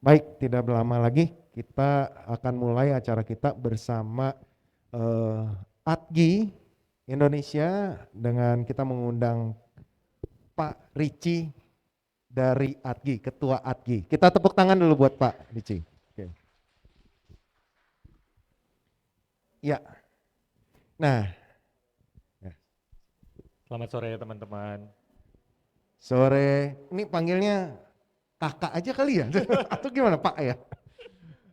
Baik, tidak berlama lagi kita akan mulai acara kita bersama eh, ATGI Indonesia dengan kita mengundang Pak Ricci dari ATGI, Ketua ATGI. Kita tepuk tangan dulu buat Pak Ricci. Oke. Ya, nah, ya. Selamat sore teman-teman. Sore, ini panggilnya kakak aja kali ya? Atau gimana Pak ya?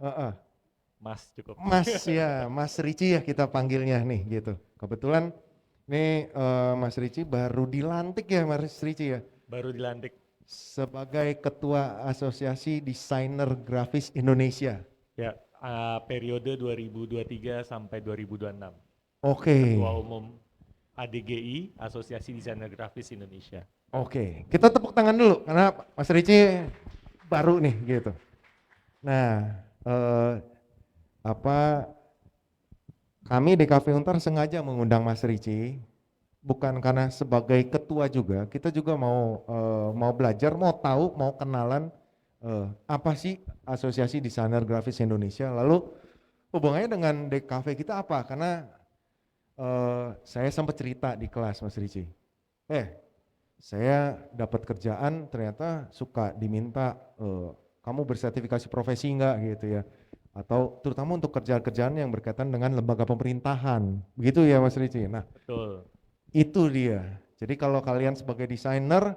Heeh. Mas cukup. Mas ya, Mas Ricci ya kita panggilnya nih gitu. Kebetulan nih Mas Ricci baru dilantik ya Mas Ricci ya Baru dilantik sebagai Ketua Asosiasi Desainer Grafis Indonesia. ya, periode 2023 sampai 2026. Oke, Ketua Umum ADGI, Asosiasi Desainer Grafis Indonesia. oke. Kita tepuk tangan dulu karena Mas Ricci baru nih gitu. Nah, apa kami di Cafe Untar sengaja mengundang Mas Ricci bukan karena sebagai ketua juga, kita juga mau belajar, mau tahu, mau kenalan apa sih Asosiasi Desainer Grafis Indonesia. Lalu hubungannya dengan DKV kita apa? Karena saya sempat cerita di kelas Mas Ricci. Saya dapat kerjaan ternyata suka diminta kamu bersertifikasi profesi enggak gitu ya. Atau terutama untuk kerjaan-kerjaan yang berkaitan dengan lembaga pemerintahan. Begitu ya Mas Ricci. Nah, Betul. itu dia. Jadi kalau kalian sebagai desainer,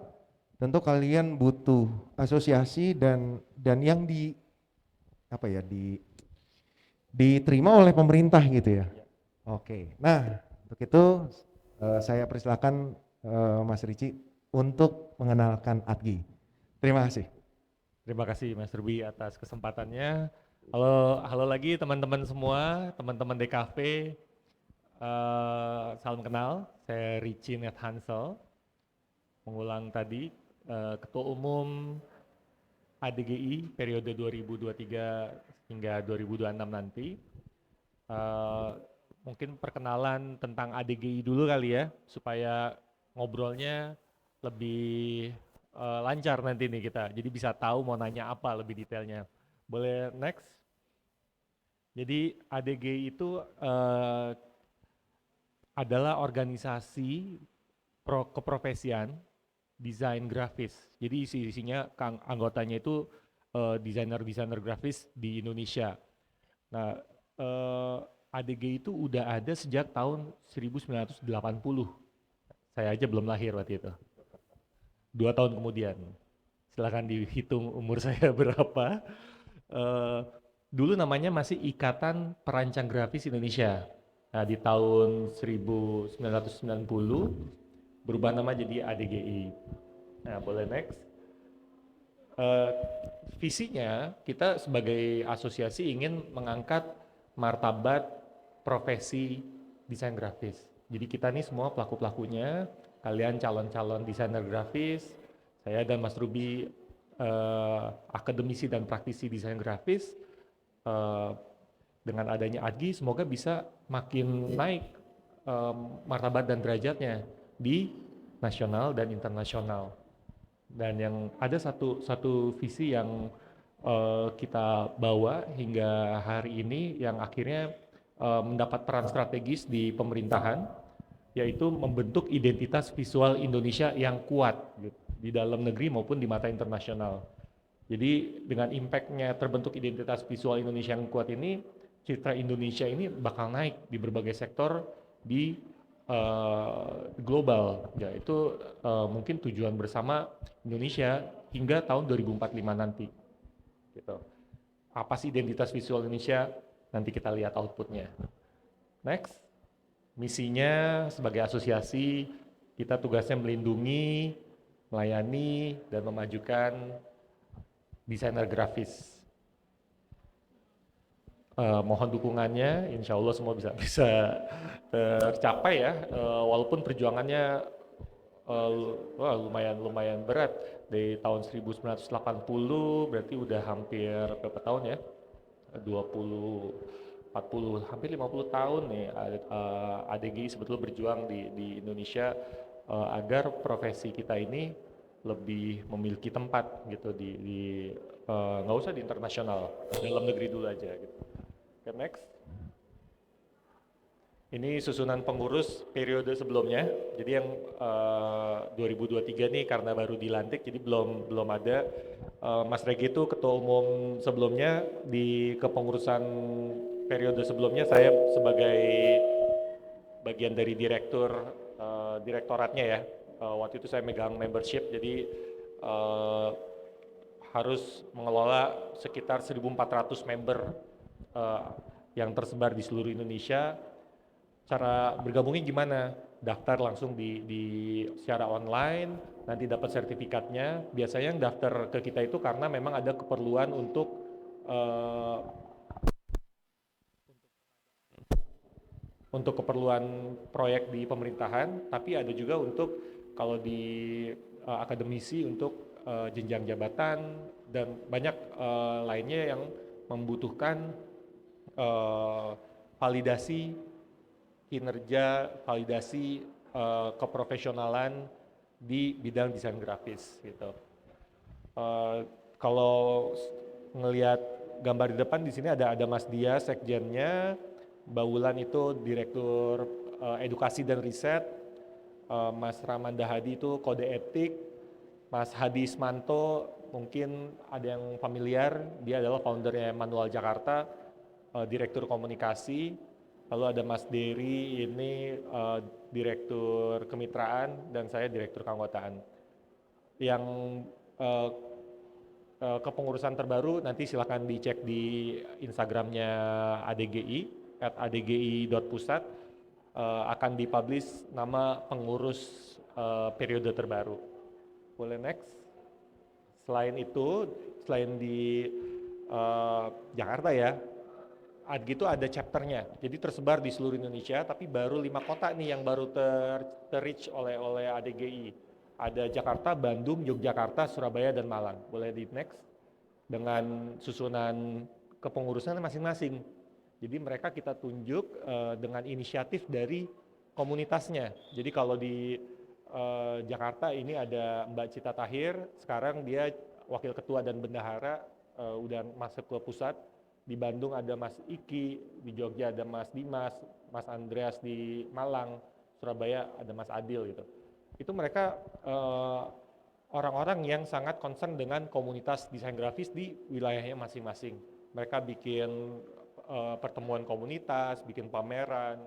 tentu kalian butuh asosiasi dan yang apa ya diterima oleh pemerintah gitu ya. Ya. Oke. Nah, untuk itu saya persilakan Mas Ricci untuk mengenalkan ATGI. Terima kasih. Terima kasih Mas Ruby atas kesempatannya. Halo, halo lagi teman-teman semua, teman-teman DKV. Salam kenal, saya Ricci Nethansel. Mengulang tadi, Ketua Umum ADGI periode 2023 hingga 2026 nanti. Uh, Mungkin perkenalan tentang ADGI dulu kali ya, supaya ngobrolnya lebih lancar nanti nih kita. Jadi bisa tahu mau nanya apa lebih detailnya. Boleh next? Jadi ADGI itu adalah organisasi keprofesian desain grafis. Jadi isinya anggotanya itu desainer-desainer grafis di Indonesia. Nah, ADG itu udah ada sejak tahun 1980. Saya aja belum lahir waktu itu. 2 tahun kemudian. Silahkan dihitung umur saya berapa. Eh, Dulu namanya masih Ikatan Perancang Grafis Indonesia. Nah, di tahun 1990 berubah nama jadi ADGI. Nah, boleh next. Eh, Visinya kita sebagai asosiasi ingin mengangkat martabat profesi desain grafis. Jadi kita nih semua pelaku-pelakunya, kalian calon-calon desainer grafis, saya dan Mas Ruby akademisi dan praktisi desain grafis. eh, dengan adanya ADGI semoga bisa makin naik martabat dan derajatnya di nasional dan internasional. Dan yang ada satu visi yang kita bawa hingga hari ini yang akhirnya mendapat peran strategis di pemerintahan, yaitu membentuk identitas visual Indonesia yang kuat gitu, di dalam negeri maupun di mata internasional. Jadi dengan impactnya terbentuk identitas visual Indonesia yang kuat ini, citra Indonesia ini bakal naik di berbagai sektor di global. Ya itu mungkin tujuan bersama Indonesia hingga tahun 2045 nanti. Gitu. Apa sih identitas visual Indonesia? Nanti kita lihat outputnya. Next, misinya sebagai asosiasi kita tugasnya melindungi, melayani, dan memajukan desainer grafis. Mohon dukungannya, insya Allah semua bisa bisa tercapai ya. Walaupun perjuangannya lumayan lumayan berat dari tahun 1980 berarti udah hampir berapa tahun ya? 20 40 hampir 50 tahun nih ADGI sebetulnya berjuang di Indonesia agar profesi kita ini lebih memiliki tempat gitu di nggak usah di internasional, dalam negeri dulu aja gitu. Oke, next. Ini susunan pengurus periode sebelumnya. Jadi yang 2023 nih karena baru dilantik, jadi belum ada. Mas Regi itu ketua umum sebelumnya, di kepengurusan periode sebelumnya saya sebagai bagian dari direktoratnya ya. Waktu itu saya megang membership, jadi eh, harus mengelola sekitar 1.400 member eh, yang tersebar di seluruh Indonesia. Cara bergabungnya gimana? Daftar langsung di secara online, nanti dapat sertifikatnya. Biasanya yang daftar ke kita itu karena memang ada keperluan eh, untuk keperluan proyek di pemerintahan, tapi ada juga untuk kalau di akademisi untuk jenjang jabatan dan banyak lainnya yang membutuhkan eh, validasi kinerja, validasi keprofesionalan di bidang desain grafis gitu. Eh, Kalau ngelihat gambar di depan di sini ada Mas Dia sekjennya, Mbak Wulan itu direktur edukasi dan riset, Mas Ramanda Hadi itu kode etik, Mas Hadi Ismanto mungkin ada yang familiar, dia adalah foundernya Manual Jakarta, direktur komunikasi. Lalu ada Mas Dery ini direktur kemitraan dan saya direktur keanggotaan. Yang uh, kepengurusan terbaru nanti silakan dicek di Instagramnya ADGI @adgi.pusat, akan dipublish nama pengurus periode terbaru. Boleh next. Selain itu, selain di Jakarta ya, ADGI itu ada chapternya, jadi tersebar di seluruh Indonesia, tapi baru 5 kota nih yang baru ter-reach oleh ADGI. Ada Jakarta, Bandung, Yogyakarta, Surabaya, dan Malang. Boleh di next. Dengan susunan kepengurusan masing-masing. Jadi mereka kita tunjuk dengan inisiatif dari komunitasnya. Jadi kalau di Jakarta ini ada Mbak Cita Tahir, sekarang dia wakil ketua dan bendahara, udah masuk ke pusat. Di Bandung ada Mas Iki, di Jogja ada Mas Dimas, Mas Andreas di Malang, Surabaya ada Mas Adil gitu. Itu mereka orang-orang yang sangat concern dengan komunitas desain grafis di wilayahnya masing-masing. Mereka bikin pertemuan komunitas, bikin pameran,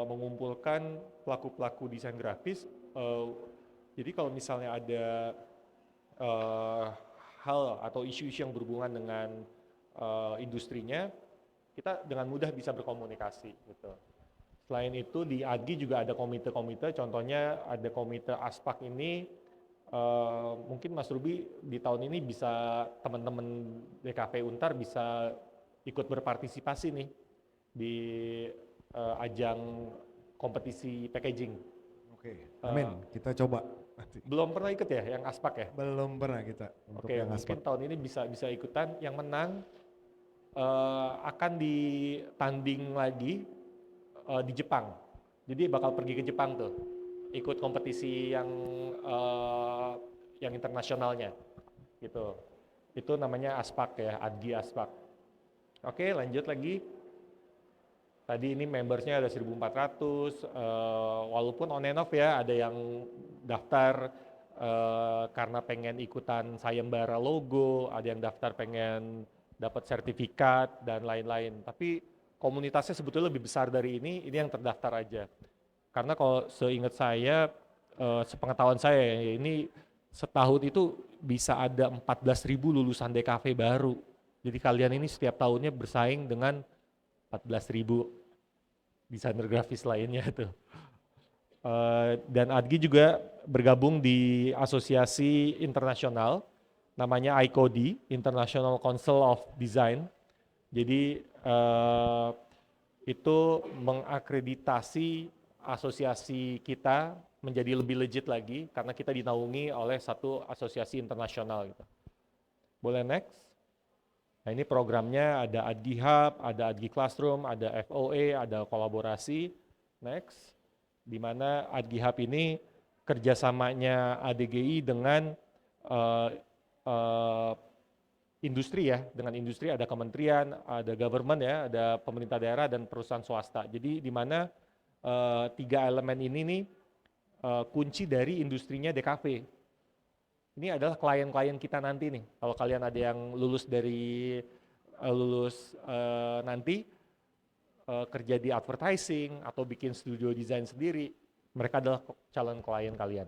mengumpulkan pelaku-pelaku desain grafis. Jadi kalau misalnya ada hal atau isu-isu yang berhubungan dengan industrinya, kita dengan mudah bisa berkomunikasi gitu. Selain itu di ADGI juga ada komite-komite, contohnya ada komite ASPAK ini, mungkin Mas Ruby di tahun ini bisa teman-teman DKV Untar bisa ikut berpartisipasi nih di ajang kompetisi packaging. Oke, amin. Kita coba nanti. Belum pernah ikut ya yang ASPAK ya? Belum pernah kita untuk Oke, yang mungkin aspek. tahun ini bisa ikutan. Yang menang akan ditanding lagi di Jepang. Jadi bakal pergi ke Jepang tuh, ikut kompetisi yang internasionalnya, gitu. Itu namanya ASPAK ya, ADGI ASPAK. Oke, lanjut lagi. Tadi ini membersnya ada 1.400, walaupun on and off ya, ada yang daftar karena pengen ikutan sayembara logo, ada yang daftar pengen dapat sertifikat dan lain-lain. Tapi komunitasnya sebetulnya lebih besar dari ini yang terdaftar aja. Karena kalau seingat saya, sepengetahuan saya ini setahun itu bisa ada 14.000 lulusan DKV baru. Jadi kalian ini setiap tahunnya bersaing dengan 14.000 desainer grafis lainnya tuh. Dan ADGI juga bergabung di asosiasi internasional namanya ICODI, International Council of Design. Jadi itu mengakreditasi asosiasi kita menjadi lebih legit lagi karena kita dinaungi oleh satu asosiasi internasional gitu. Boleh next? Nah ini programnya ada ADGI Hub, ada ADGI Classroom, ada FOA, ada kolaborasi. Next, di mana ADGI Hub ini kerjasamanya ADGI dengan uh, uh, industri ya, dengan industri ada kementerian, ada government ya, ada pemerintah daerah dan perusahaan swasta. Jadi di mana tiga elemen ini nih kunci dari industrinya DKV. Ini adalah klien-klien kita nanti nih. Kalau kalian ada yang lulus dari nanti kerja di advertising atau bikin studio desain sendiri, mereka adalah calon klien kalian.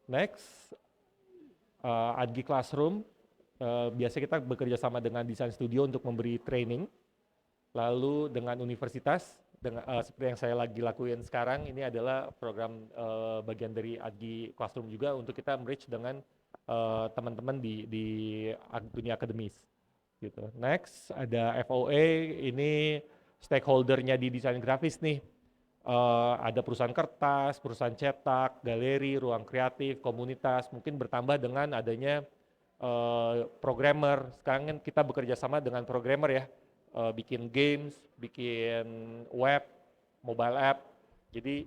Next, Adgi Classroom. Biasanya kita bekerja sama dengan desain studio untuk memberi training. Lalu dengan universitas, seperti yang saya lagi lakuin sekarang, ini adalah program bagian dari Adgi Classroom juga untuk kita merge dengan teman-teman di dunia akademis. Gitu. Next, ada FOA, ini stakeholdernya di desain grafis nih. Ada perusahaan kertas, perusahaan cetak, galeri, ruang kreatif, komunitas, mungkin bertambah dengan adanya programmer. Sekarang kan kita bekerja sama dengan programmer ya, bikin games, bikin web, mobile app. Jadi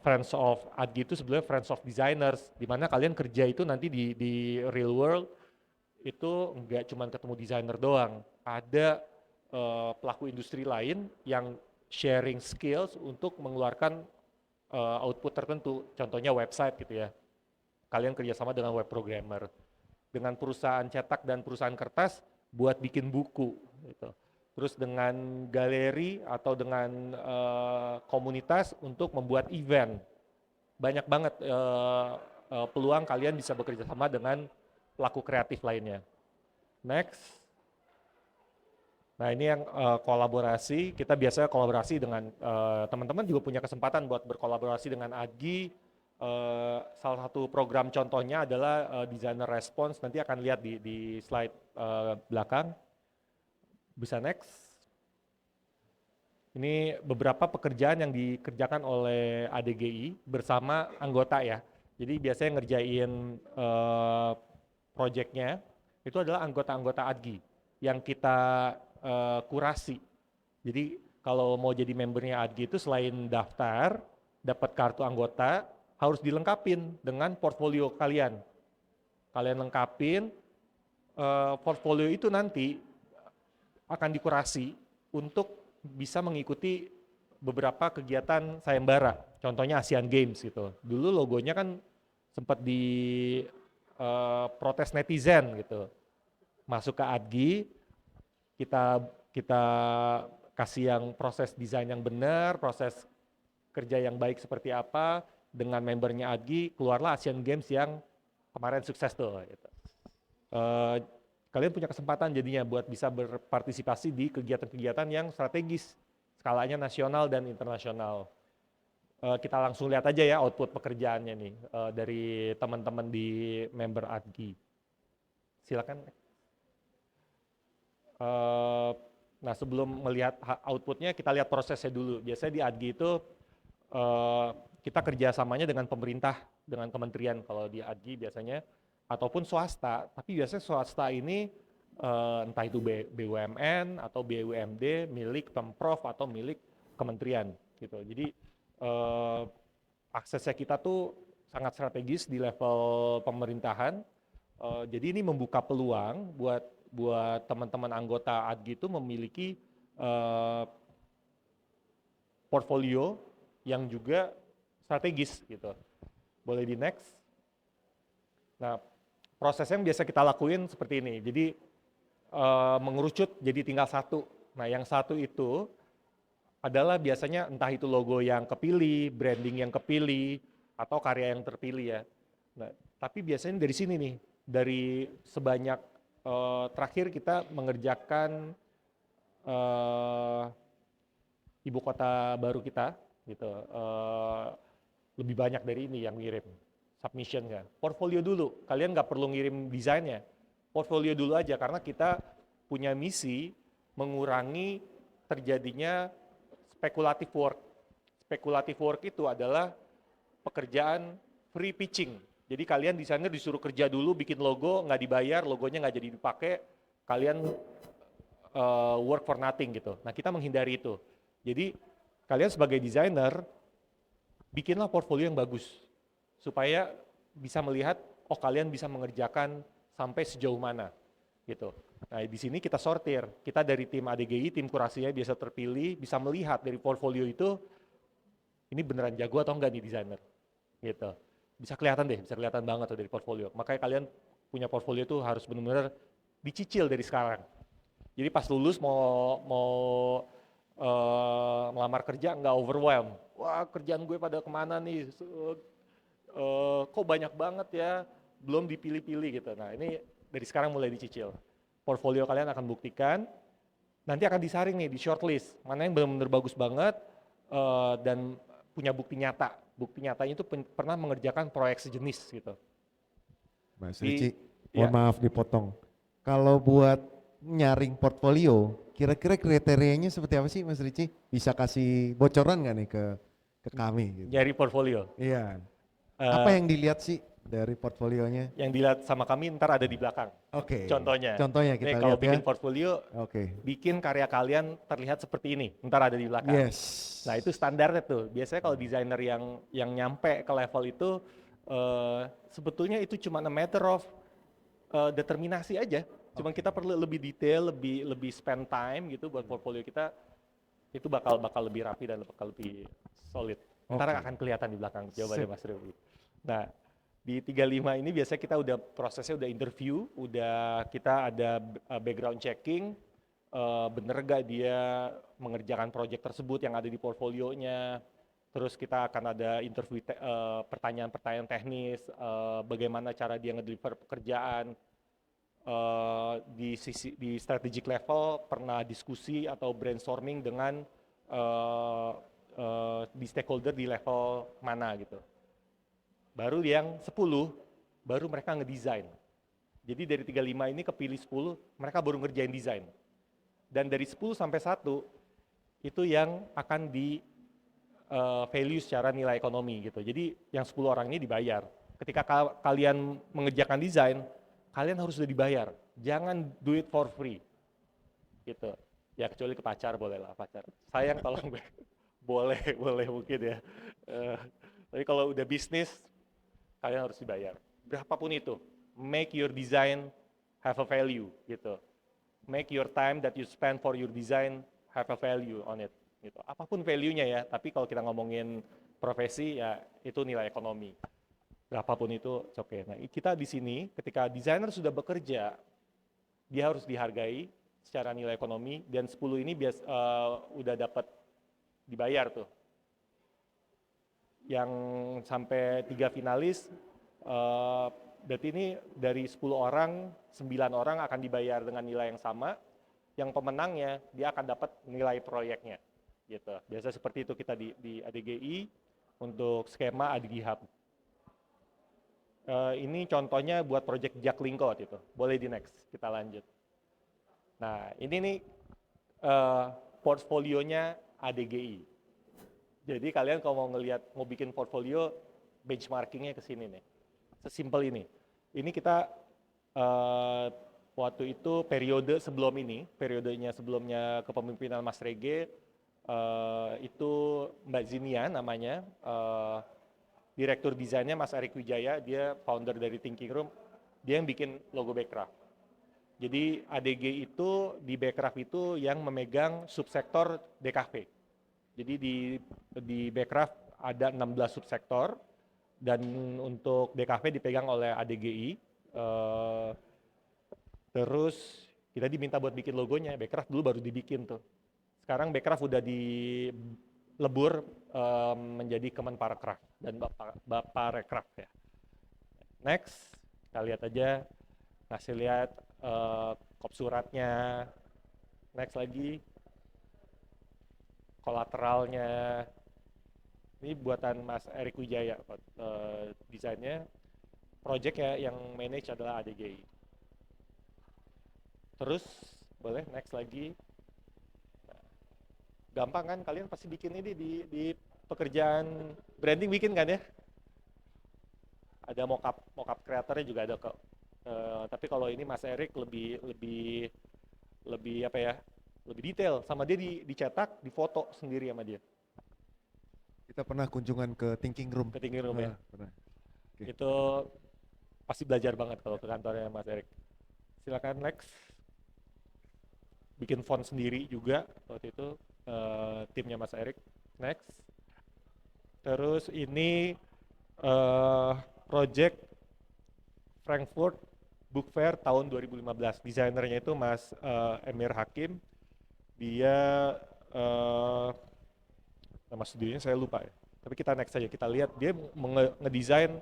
Friends of Adgi itu sebenarnya Friends of Designers, di mana kalian kerja itu nanti di real world itu nggak cuma ketemu desainer doang, ada pelaku industri lain yang sharing skills untuk mengeluarkan output tertentu, contohnya website gitu ya. Kalian kerjasama dengan web programmer, dengan perusahaan cetak dan perusahaan kertas buat bikin buku gitu. Terus dengan galeri atau dengan komunitas untuk membuat event. Banyak banget peluang kalian bisa bekerja sama dengan pelaku kreatif lainnya. Next. Nah ini yang kolaborasi, kita biasanya kolaborasi dengan teman-teman juga punya kesempatan buat berkolaborasi dengan Adgi. Salah satu program contohnya adalah Designer Response, nanti akan lihat di slide belakang. Bisa next. Ini beberapa pekerjaan yang dikerjakan oleh ADGI bersama anggota ya. Jadi biasanya ngerjain proyeknya itu adalah anggota-anggota Adgi yang kita kurasi. Jadi kalau mau jadi membernya Adgi itu selain daftar, dapat kartu anggota, harus dilengkapin dengan portfolio kalian. Kalian lengkapin, portfolio itu nanti akan dikurasi untuk bisa mengikuti beberapa kegiatan sayembara, contohnya Asian Games gitu. Dulu logonya kan sempat di protes netizen gitu. Masuk ke Adgi, kita kasih yang proses desain yang benar, proses kerja yang baik seperti apa, dengan membernya Adgi, keluarlah Asian Games yang kemarin sukses tuh. Gitu. Kalian punya kesempatan jadinya buat bisa berpartisipasi di kegiatan-kegiatan yang strategis, skalanya nasional dan internasional. Kita langsung lihat aja ya output pekerjaannya nih dari teman-teman di member Adgi. Silakan. Nah sebelum melihat outputnya kita lihat prosesnya dulu. Biasanya di Adgi itu kita kerjasamanya dengan pemerintah, dengan kementerian kalau di Adgi biasanya, ataupun swasta, tapi biasanya swasta ini entah itu BUMN atau BUMD milik Pemprov atau milik kementerian gitu. Jadi aksesnya kita tuh sangat strategis di level pemerintahan. Jadi ini membuka peluang buat teman-teman anggota Adgi itu memiliki portfolio yang juga strategis gitu. Boleh di next. Nah, proses yang biasa kita lakuin seperti ini. Jadi mengerucut jadi tinggal satu. Nah, yang satu itu adalah biasanya entah itu logo yang kepilih, branding yang kepilih, atau karya yang terpilih ya. Nah, tapi biasanya dari sini nih, dari sebanyak terakhir kita mengerjakan ibu kota baru kita, gitu. Lebih banyak dari ini yang ngirim submission ya. Portfolio dulu, kalian nggak perlu ngirim desainnya, portfolio dulu aja karena kita punya misi mengurangi terjadinya speculative work. Speculative work itu adalah pekerjaan free pitching. Jadi kalian desainer disuruh kerja dulu, bikin logo, nggak dibayar, logonya nggak jadi dipakai, kalian work for nothing gitu. Nah kita menghindari itu. Jadi kalian sebagai desainer, bikinlah portfolio yang bagus. Supaya bisa melihat, oh kalian bisa mengerjakan sampai sejauh mana. gitu. Nah di sini kita sortir, kita dari tim ADGI, tim kurasinya biasa terpilih, bisa melihat dari portfolio itu ini beneran jago atau enggak nih desainer, gitu. Bisa kelihatan deh, bisa kelihatan banget tuh dari portfolio. Makanya kalian punya portfolio itu harus benar-benar dicicil dari sekarang. Jadi pas lulus mau mau melamar kerja nggak overwhelm. Wah kerjaan gue pada kemana nih? Kok banyak banget ya? Belum dipilih-pilih gitu. Nah ini dari sekarang mulai dicicil. Portfolio kalian akan buktikan. Nanti akan disaring nih di shortlist. Mana yang benar-benar bagus banget dan punya bukti nyata. Bukti nyatanya itu pernah mengerjakan proyek sejenis gitu. Mas Di Ricci, mohon ya maaf dipotong. Kalau buat nyaring portfolio, kira-kira kriterianya seperti apa sih Mas Ricci? Bisa kasih bocoran nggak nih ke kami gitu? nyari portfolio. Iya. Apa Eh, yang dilihat sih dari portfolionya? yang dilihat sama kami ntar ada di belakang. Oke. Contohnya, Contohnya nih kita kalau lihat ya. bikin portfolio, Oke. bikin karya kalian terlihat seperti ini, ntar ada di belakang. Nah Yes. itu standarnya tuh. Biasanya kalau desainer yang nyampe ke level itu, sebetulnya itu cuma a matter of determinasi aja. Cuma Oke. kita perlu lebih detail, lebih lebih spend time gitu buat portfolio kita. Itu bakal bakal lebih rapi dan bakal lebih solid. Ntar Oke. akan kelihatan di belakang jawabannya Sip. Mas Rewi. Nah, di 35 ini biasanya kita udah prosesnya udah interview, udah kita ada background checking, bener gak dia mengerjakan project tersebut yang ada di portfolionya. Terus kita akan ada interview pertanyaan-pertanyaan teknis, bagaimana cara dia ngedeliver pekerjaan, di strategic level pernah diskusi atau brainstorming dengan di stakeholder di level mana gitu. Baru yang 10, baru mereka ngedesain. Jadi dari 35 ini kepilih 10, mereka baru ngerjain desain. Dan dari 10 sampai 1, itu yang akan di value secara nilai ekonomi gitu. Jadi yang 10 orang ini dibayar. Ketika kalian mengerjakan desain, kalian harus sudah dibayar. Jangan do it for free. Gitu. Ya kecuali ke pacar boleh lah pacar. Sayang tolong boleh boleh mungkin ya. Tapi kalau udah bisnis kalian harus dibayar. Berapapun itu, make your design have a value gitu. Make your time that you spend for your design have a value on it. Gitu. Apapun value-nya ya, tapi kalau kita ngomongin profesi ya itu nilai ekonomi. Berapapun itu, oke. Okay. Nah, kita di sini ketika desainer sudah bekerja, dia harus dihargai secara nilai ekonomi dan 10 ini udah dapat dibayar tuh. Yang sampai 3 finalis berarti ini dari 10 orang, 9 orang akan dibayar dengan nilai yang sama. Yang pemenangnya dia akan dapat nilai proyeknya. Gitu. Biasa seperti itu kita di ADGI untuk skema ADGI Hub. Ini contohnya buat project Jaklingko itu. Boleh di next, kita lanjut. Nah, ini nih portfolionya ADGI. Jadi kalian kalau mau bikin portfolio, benchmarkingnya ke sini nih. Sesimpel ini. Ini kita waktu itu periodenya sebelumnya kepemimpinan Mas Rege, itu Mbak Zinia namanya, direktur desainnya Mas Erik Wijaya, dia founder dari Thinking Room, dia yang bikin logo Backcraft. Jadi ADG itu di Backcraft itu yang memegang subsektor DKV. Jadi di Backcraft ada 16 subsektor dan untuk DKV dipegang oleh ADGI. Terus kita diminta buat bikin logonya, Backcraft dulu baru dibikin tuh. Sekarang Backcraft udah dilebur menjadi Kemenparekraf dan Baparekraf ya. Next, kita lihat aja, kasih lihat kop suratnya. Next lagi, kolateralnya. Ini buatan Mas Erik Wijaya, desainnya. Project ya yang manage adalah ADGI. Terus, boleh next lagi. Gampang kan, kalian pasti bikin ini di pekerjaan branding bikin kan ya? Ada mockup kreatornya juga ada kok. Tapi kalau ini Mas Erik lebih apa ya? Lebih detail. Sama dia dicetak, difoto sendiri sama dia. Kita pernah kunjungan ke Thinking Room. Ke Thinking Room ya. Pernah. Okay. Itu pasti belajar banget kalau ke kantornya Mas Erik. Silakan next. Bikin font sendiri juga waktu itu timnya Mas Erik. Next. Terus ini project Frankfurt Book Fair tahun 2015. Desainernya itu Mas Emir Hakim. Dia nama studionya saya lupa ya. Tapi kita next saja. Kita lihat dia ngedesain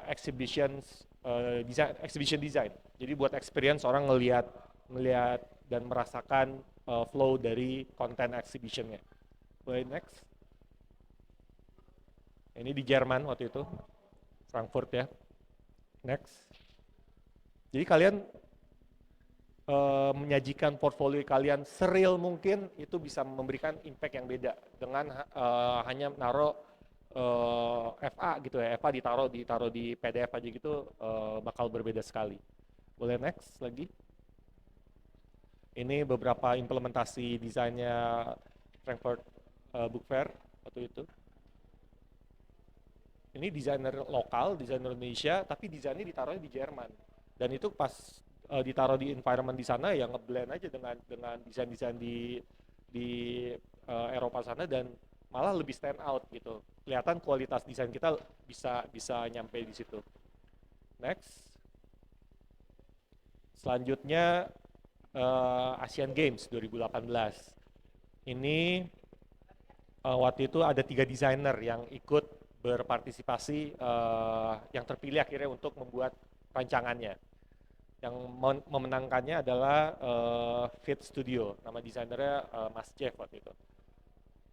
exhibition design. Jadi buat experience orang ngelihat dan merasakan flow dari konten exhibitionnya. Boleh next. Ini di Jerman waktu itu, Frankfurt ya. Next. Jadi kalian menyajikan portfolio kalian sereal mungkin, itu bisa memberikan impact yang beda dengan hanya naruh FA gitu ya, FA ditaruh di PDF aja gitu, bakal berbeda sekali. Boleh next lagi. Ini beberapa implementasi desainnya Frankfurt Book Fair waktu itu. Ini desainer lokal, desainer Indonesia, tapi desainnya ditaruhnya di Jerman. Dan itu pas ditaruh di environment di sana ya ngeblend aja dengan desain-desain di Eropa sana, dan malah lebih stand out gitu. Kelihatan kualitas desain kita bisa nyampe di situ. Next. Selanjutnya Asian Games 2018. Ini waktu itu ada 3 desainer yang ikut berpartisipasi, yang terpilih akhirnya untuk membuat rancangannya. Yang memenangkannya adalah Fit Studio, nama desainernya Mas Jeff waktu itu.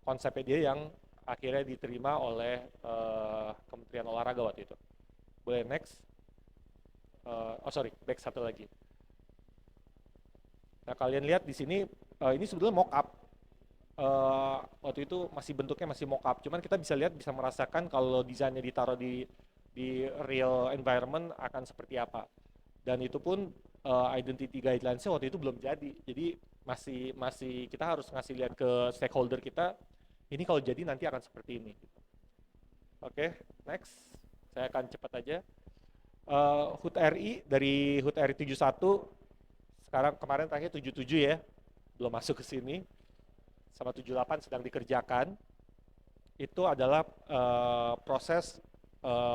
Konsepnya dia yang akhirnya diterima oleh Kementerian Olahraga waktu itu. Boleh next. Back satu lagi. Nah kalian lihat di sini, ini sebetulnya mock-up. Waktu itu bentuknya masih mock-up, cuman kita bisa lihat, bisa merasakan kalau desainnya ditaruh di real environment akan seperti apa. Dan itu pun identity guidelines-nya waktu itu belum jadi masih kita harus ngasih lihat ke stakeholder kita, ini kalau jadi nanti akan seperti ini. Oke, next. Saya akan cepat aja. HUT RI, dari HUT RI 71, sekarang kemarin terakhir 77 ya, belum masuk ke sini, sama 78 sedang dikerjakan. Itu adalah proses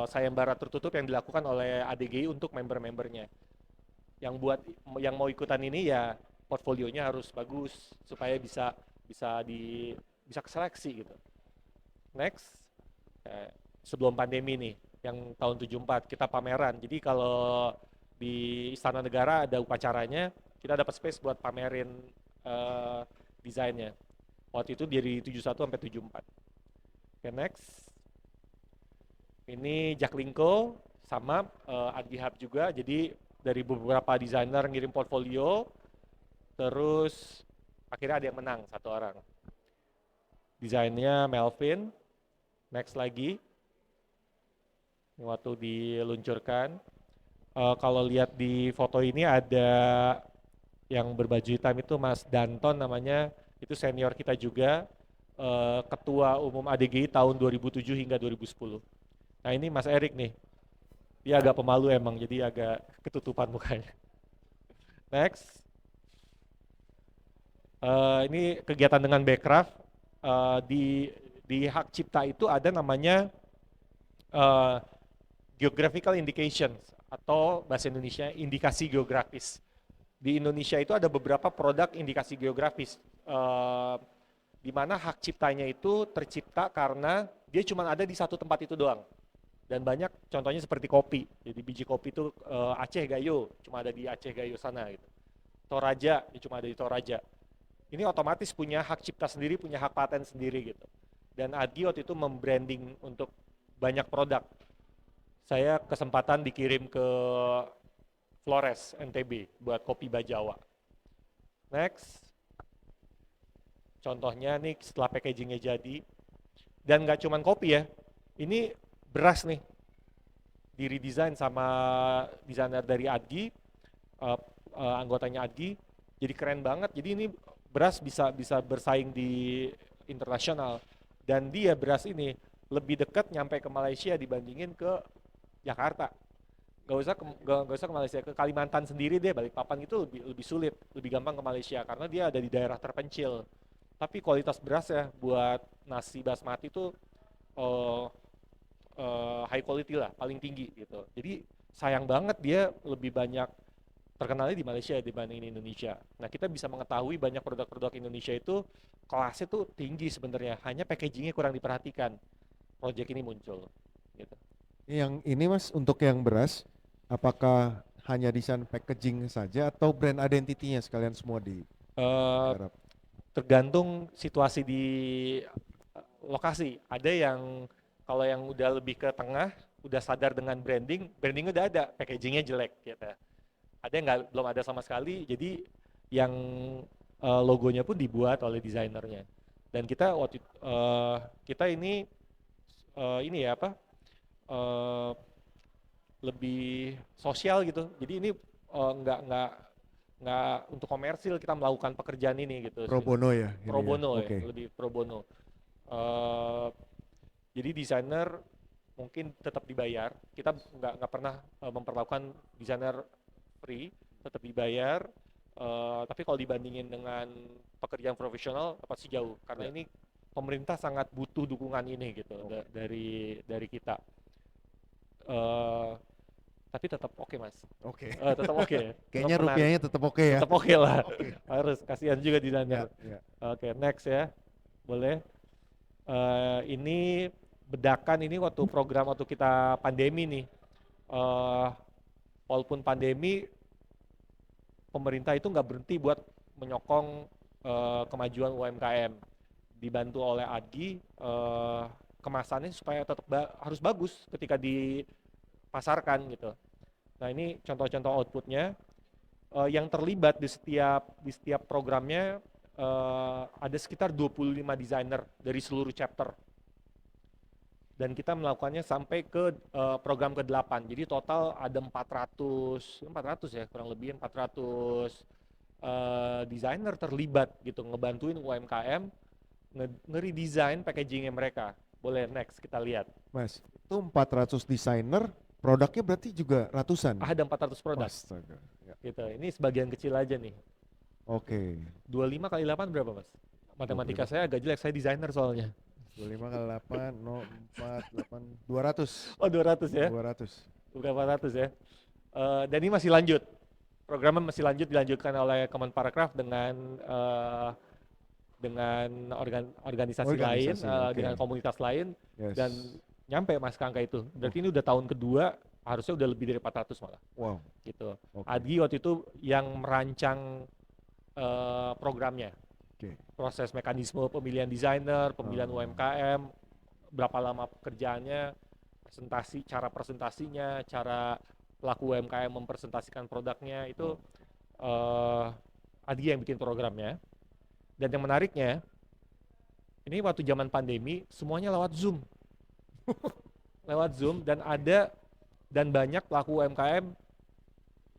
sayembara tertutup yang dilakukan oleh ADGI untuk member-membernya. Yang mau ikutan ini ya portfolionya harus bagus supaya bisa keseleksi gitu. Next. Sebelum pandemi nih, yang tahun 74 kita pameran. Jadi kalau di Istana Negara ada upacaranya, kita dapat space buat pamerin desainnya. Waktu itu dari 71 sampai 74. Oke, next. Ini Jaklingko sama Adgihab juga. Jadi dari beberapa desainer ngirim portfolio, terus akhirnya ada yang menang, satu orang. Desainnya Melvin. Next lagi. Ini waktu diluncurkan. Kalau lihat di foto ini ada yang berbaju hitam itu Mas Danton namanya, itu senior kita juga, ketua umum ADGI tahun 2007 hingga 2010. Nah ini Mas Erik nih, dia agak pemalu emang, jadi agak ketutupan mukanya. Next. Ini kegiatan dengan Backcraft. Di hak cipta itu ada namanya geographical indications, atau bahasa Indonesia indikasi geografis. Di Indonesia itu ada beberapa produk indikasi geografis, di mana hak ciptanya itu tercipta karena dia cuma ada di satu tempat itu doang. Dan banyak contohnya seperti kopi. Jadi biji kopi itu Aceh Gayo, cuma ada di Aceh Gayo sana gitu. Toraja, cuma ada di Toraja. Ini otomatis punya hak cipta sendiri, punya hak paten sendiri gitu. Dan Adgi waktu itu membranding untuk banyak produk. Saya kesempatan dikirim ke Flores, NTB, buat kopi Bajawa. Next. Contohnya nih setelah packagingnya jadi. Dan nggak cuma kopi ya, ini beras nih. Di-redesign sama desainer dari Adgi, anggotanya Adgi, jadi keren banget. Jadi ini beras bisa bersaing di internasional. Dan beras ini lebih dekat nyampe ke Malaysia dibandingin ke Jakarta. nggak usah ke Malaysia, ke Kalimantan sendiri deh, Balikpapan itu lebih lebih sulit, lebih gampang ke Malaysia karena dia ada di daerah terpencil. Tapi kualitas beras ya buat nasi basmati itu eh, high quality lah, paling tinggi gitu. Jadi sayang banget dia lebih banyak terkenalnya di Malaysia dibanding di Indonesia. Nah, kita bisa mengetahui banyak produk-produk Indonesia itu kelasnya tuh tinggi sebenarnya, hanya packagingnya kurang diperhatikan. Project ini muncul, gitu. Yang ini Mas untuk yang beras, apakah hanya desain packaging saja atau brand identity-nya sekalian semua Eh, digarap? Tergantung situasi di lokasi. Ada yang kalau yang udah lebih ke tengah, udah sadar dengan branding, brandingnya udah ada, packagingnya jelek gitu. Ada yang nggak belum ada sama sekali, jadi yang logonya pun dibuat oleh desainernya. Dan kita kita ini ya apa eh, lebih sosial gitu. Jadi ini nggak untuk komersil kita melakukan pekerjaan ini gitu Pro sih. bono ya Pro ini ya. bono ya, Oke. lebih pro bono. Eh, jadi desainer mungkin tetap dibayar. Kita nggak pernah memperlakukan desainer free, tetap dibayar. Tapi kalau dibandingin dengan pekerjaan profesional, pasti jauh. Karena Ya. ini pemerintah sangat butuh dukungan ini gitu Oke. dari kita. Eh, tapi tetap oke mas. Oke. Tetap oke, tetap Kayaknya menarik, rupiahnya tetap oke ya. tetap oke lah. Oke. Harus kasihan juga desainer. Ya, ya. Oke, next ya, boleh. Ini bedakan ini waktu kita pandemi nih. Eh, Walaupun pandemi, pemerintah itu nggak berhenti buat menyokong kemajuan UMKM. Dibantu oleh ADGI, kemasannya supaya tetap harus bagus ketika dipasarkan gitu. Nah ini contoh-contoh outputnya. Yang terlibat di setiap programnya ada sekitar 25 desainer dari seluruh chapter. Dan kita melakukannya sampai ke program ke-8. Jadi total ada 400 ya, kurang lebih 400 desainer terlibat gitu, ngebantuin UMKM nge-redesign packagingnya mereka. Boleh next kita lihat. Mas, itu 400 desainer, produknya berarti juga ratusan. Ada 400 produk Astaga. Ya. gitu. Ini sebagian kecil aja nih. Oke. 25 kali 8 berapa, Mas? Matematika 25. saya agak jelek, saya desainer soalnya. 25 kali 8, 0, 4, 8, 200. Oh, 200 ya? 200. Berapa ratus ya? Dan ini masih lanjut. Programnya masih lanjut, dilanjutkan oleh Kemenparekraf dengan organisasi lain, Organisasi, oke. dengan komunitas lain, Yes. dan nyampe mas ke angka itu. Berarti ini udah tahun kedua, harusnya udah lebih dari 400 malah. Wow. Gitu. Oke. Adgi waktu itu yang merancang programnya. Oke. Proses mekanisme pemilihan desainer, pemilihan Oh. UMKM, berapa lama pekerjaannya, cara presentasinya, cara pelaku UMKM mempresentasikan produknya itu Adgi yang bikin programnya. Dan yang menariknya, ini waktu zaman pandemi semuanya lewat Zoom. Lewat Zoom dan banyak pelaku UMKM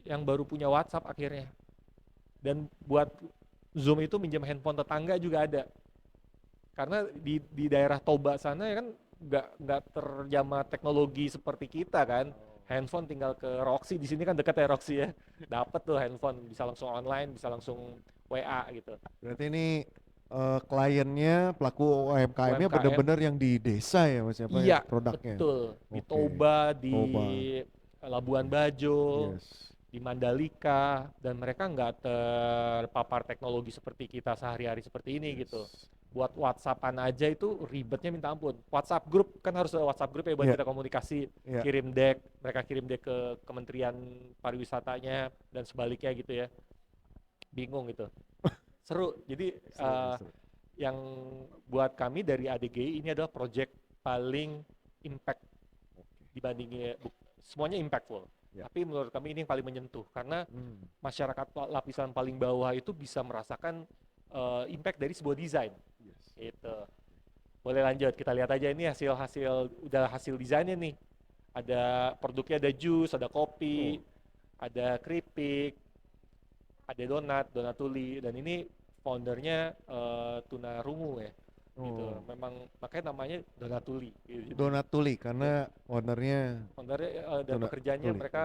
yang baru punya WhatsApp akhirnya. Dan buat Zoom itu minjem handphone tetangga juga ada. Karena di daerah Toba sana ya kan nggak terjamah teknologi seperti kita kan. Handphone tinggal ke Roxy, di sini kan dekat ya Roxy ya. Dapat tuh handphone, bisa langsung online, bisa langsung WA gitu. Berarti ini kliennya pelaku UMKM-nya UMKM. benar-benar yang di desa ya Mas apa ya Iya, produknya? betul. Di Oke. Toba, di Toba. Labuan Bajo, Yes. di Mandalika, dan mereka nggak terpapar teknologi seperti kita sehari-hari seperti ini gitu. Yes. Buat WhatsAppan aja itu ribetnya minta ampun. WhatsApp group kan harus ada WhatsApp group ya buat Iya. kita komunikasi, Iya. mereka kirim deck ke Kementerian Pariwisatanya dan sebaliknya gitu ya. Bingung gitu. Seru. Jadi Seru. yang buat kami dari ADGI ini adalah project paling impact Oke. dibandingin semuanya impactful. Ya. Tapi menurut kami ini yang paling menyentuh karena Hmm. masyarakat lapisan paling bawah itu bisa merasakan impact dari sebuah desain. Yes. Itu. Boleh lanjut, kita lihat aja ini hasil desainnya nih. Ada produknya, ada jus, ada kopi, ada keripik, ada donat tuli, dan ini foundernya tunarungu ya. gitu. Oh, Memang makanya namanya Donatuli gitu. Donatuli Ya, karena ownernya ownernya dan pekerjaannya Donatuli. mereka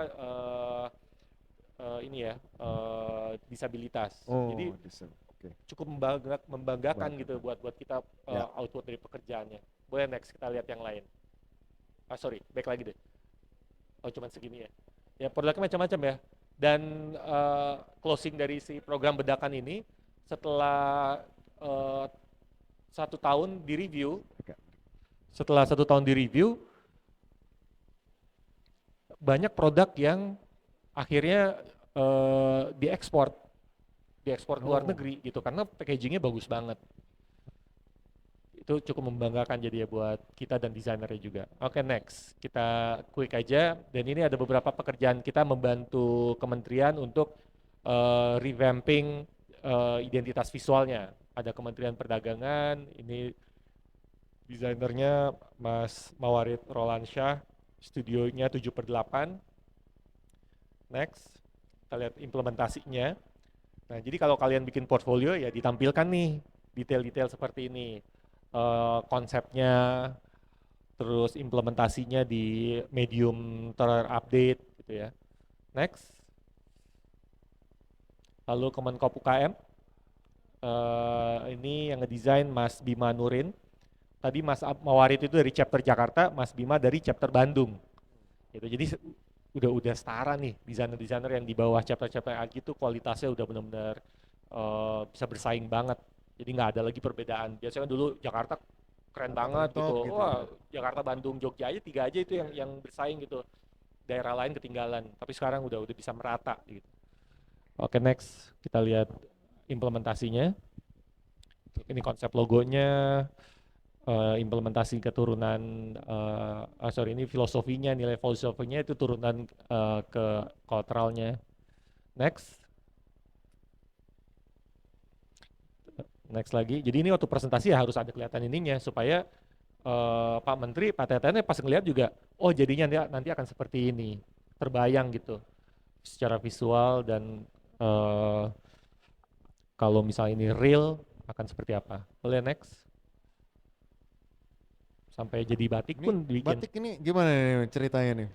ini ya disabilitas. Jadi Oh, bisa. Oke. cukup membanggakan gitu Banggakan. buat buat kita Ya. output dari pekerjaannya. Boleh next kita lihat yang lain. Ah sorry, back lagi deh. Oh cuman segini ya. Ya produknya macam-macam ya. Dan closing dari si program bedakan ini setelah eh, 1 tahun di review, Oke. setelah 1 tahun di review banyak produk yang akhirnya diekspor, diekspor ke luar Oh, negeri gitu karena packagingnya bagus banget. Itu cukup membanggakan jadi ya buat kita dan desainernya juga. Oke, next. Kita quick aja. Dan ini ada beberapa pekerjaan kita membantu kementerian untuk revamping identitas visualnya. Ada Kementerian Perdagangan, ini desainernya Mas Mawarid Rolansyah, studionya 7/8. Next, kita lihat implementasinya. Nah, jadi kalau kalian bikin portfolio ya ditampilkan nih detail-detail seperti ini. Konsepnya, terus implementasinya di medium terupdate gitu ya. Next, lalu Kemenkop UKM, ini yang ngedesain Mas Bima Nurin. Tadi Mas Mawarid itu dari chapter Jakarta, Mas Bima dari chapter Bandung. Gitu. Jadi udah setara nih desainer-desainer yang di bawah chapter-chapter Agi itu kualitasnya udah benar-benar bisa bersaing banget. Jadi nggak ada lagi perbedaan. Biasanya kan dulu Jakarta keren Jakarta banget paling gitu. top gitu ya. Wah, Jakarta, Bandung, Jogja aja 3 aja itu yang bersaing gitu. Daerah lain ketinggalan. Tapi sekarang udah bisa merata gitu. Oke, next kita lihat implementasinya. Ini konsep logonya, implementasi keturunan, sorry ini filosofinya, nilai filosofinya itu turunan ke culturalnya. Next, next lagi. Jadi ini waktu presentasi ya harus ada kelihatan ininya supaya Pak Menteri, Pak Teten pas ngeliat juga, oh jadinya nanti akan seperti ini, terbayang gitu secara visual dan uh, kalau misalnya ini real akan seperti apa. Boleh next, sampai jadi batik Ini pun dibikin. batik ini gimana nih ceritanya nih?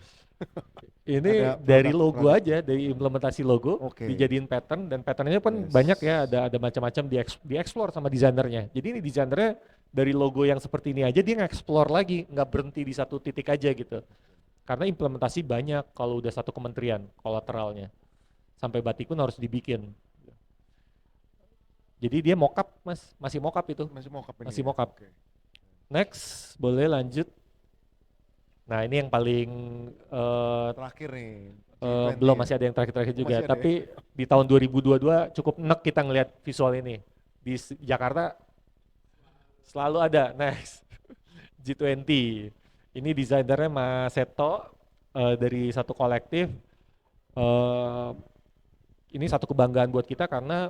Ini Ada dari produk logo produk. aja, dari implementasi logo, Oke. dijadiin pattern dan patternnya pun banyak Yes. ya, ada macam-macam dieksplor sama desainernya. Jadi ini desainernya dari logo yang seperti ini aja dia nge-explore lagi, nggak berhenti di satu titik aja gitu. Karena implementasi banyak kalau udah satu kementerian kolateralnya. Sampai batik pun harus dibikin. Jadi dia mockup mas, masih mockup itu, Masih mockup masih ini ya. mockup. Oke. Next, boleh lanjut. Nah ini yang paling eh, Terakhir nih belum, G20 ya. masih ada yang terakhir-terakhir Oh, juga. masih ada ya. Tapi di tahun 2022 cukup enek kita ngelihat visual ini. Di Jakarta selalu ada. Next, G20. Ini desainernya Mas Seto dari satu kolektif. Eh, ini satu kebanggaan buat kita karena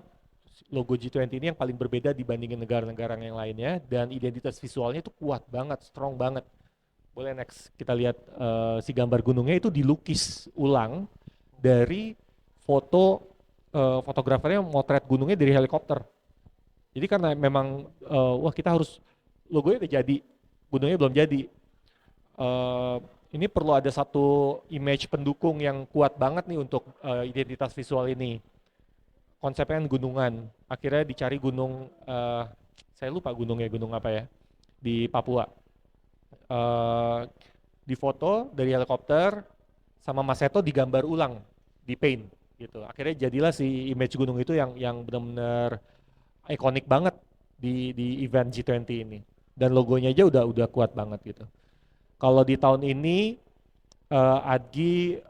logo G20 ini yang paling berbeda dibandingin negara-negara yang lainnya dan identitas visualnya itu kuat banget, strong banget. Boleh next kita lihat si gambar gunungnya itu dilukis ulang dari foto fotografernya motret gunungnya dari helikopter. Jadi karena memang wah kita harus logonya udah jadi, gunungnya belum jadi. Eh, ini perlu ada satu image pendukung yang kuat banget nih untuk identitas visual ini. Konsepnya kan gunungan. Akhirnya dicari gunung, saya lupa gunungnya gunung apa ya di Papua. Eh, di foto dari helikopter sama Mas Seto digambar ulang di paint gitu. Akhirnya jadilah si image gunung itu yang benar-benar ikonik banget di event G20 ini. Dan logonya aja udah kuat banget gitu. Kalau di tahun ini Adgi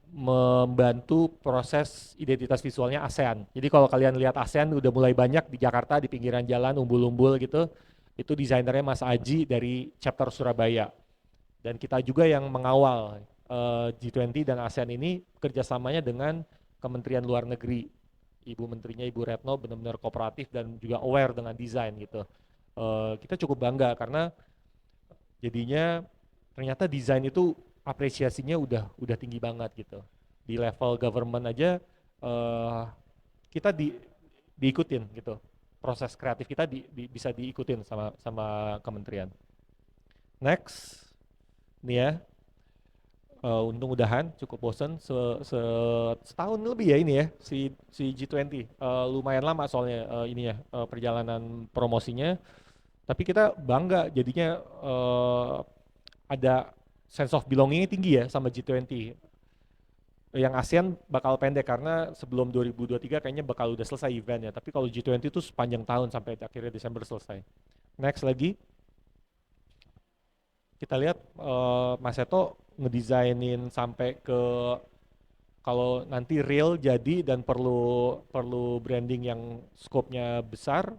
membantu proses identitas visualnya ASEAN. Jadi kalau kalian lihat ASEAN udah mulai banyak di Jakarta di pinggiran jalan umbul-umbul gitu. Itu desainernya Mas Aji dari chapter Surabaya. Dan kita juga yang mengawal G20 dan ASEAN ini kerjasamanya dengan Kementerian Luar Negeri. Ibu Menterinya Ibu Retno benar-benar kooperatif dan juga aware dengan desain gitu. Kita cukup bangga karena jadinya ternyata desain itu apresiasinya udah tinggi banget gitu. Di level government aja kita diikutin gitu proses kreatif kita bisa diikutin sama kementerian. Next, nih ya, untung udahan cukup bosen setahun lebih ya ini ya si G20. Lumayan lama soalnya ini ya perjalanan promosinya, tapi kita bangga jadinya ada sense of belonging tinggi ya sama G20. Yang ASEAN bakal pendek karena sebelum 2023 kayaknya bakal udah selesai eventnya, tapi kalau G20 itu sepanjang tahun sampai akhirnya Desember selesai. Next lagi, kita lihat Mas Seto ngedesainin sampai ke kalau nanti real jadi dan perlu branding yang skopnya besar,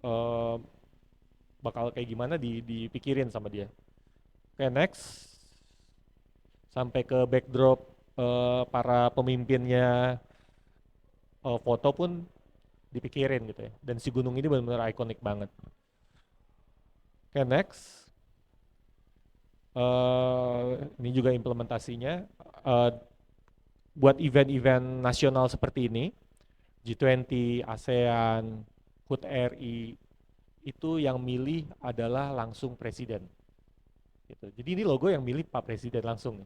eh, bakal kayak gimana dipikirin sama dia. Oke, next, sampai ke backdrop para pemimpinnya, foto pun dipikirin gitu ya. Dan si gunung ini benar-benar ikonik banget. Oke, next. Ini juga implementasinya. Eh, buat event-event nasional seperti ini, G20, ASEAN, HUT RI, itu yang milih adalah langsung presiden. Gitu. Jadi ini logo yang milih Pak Presiden langsung.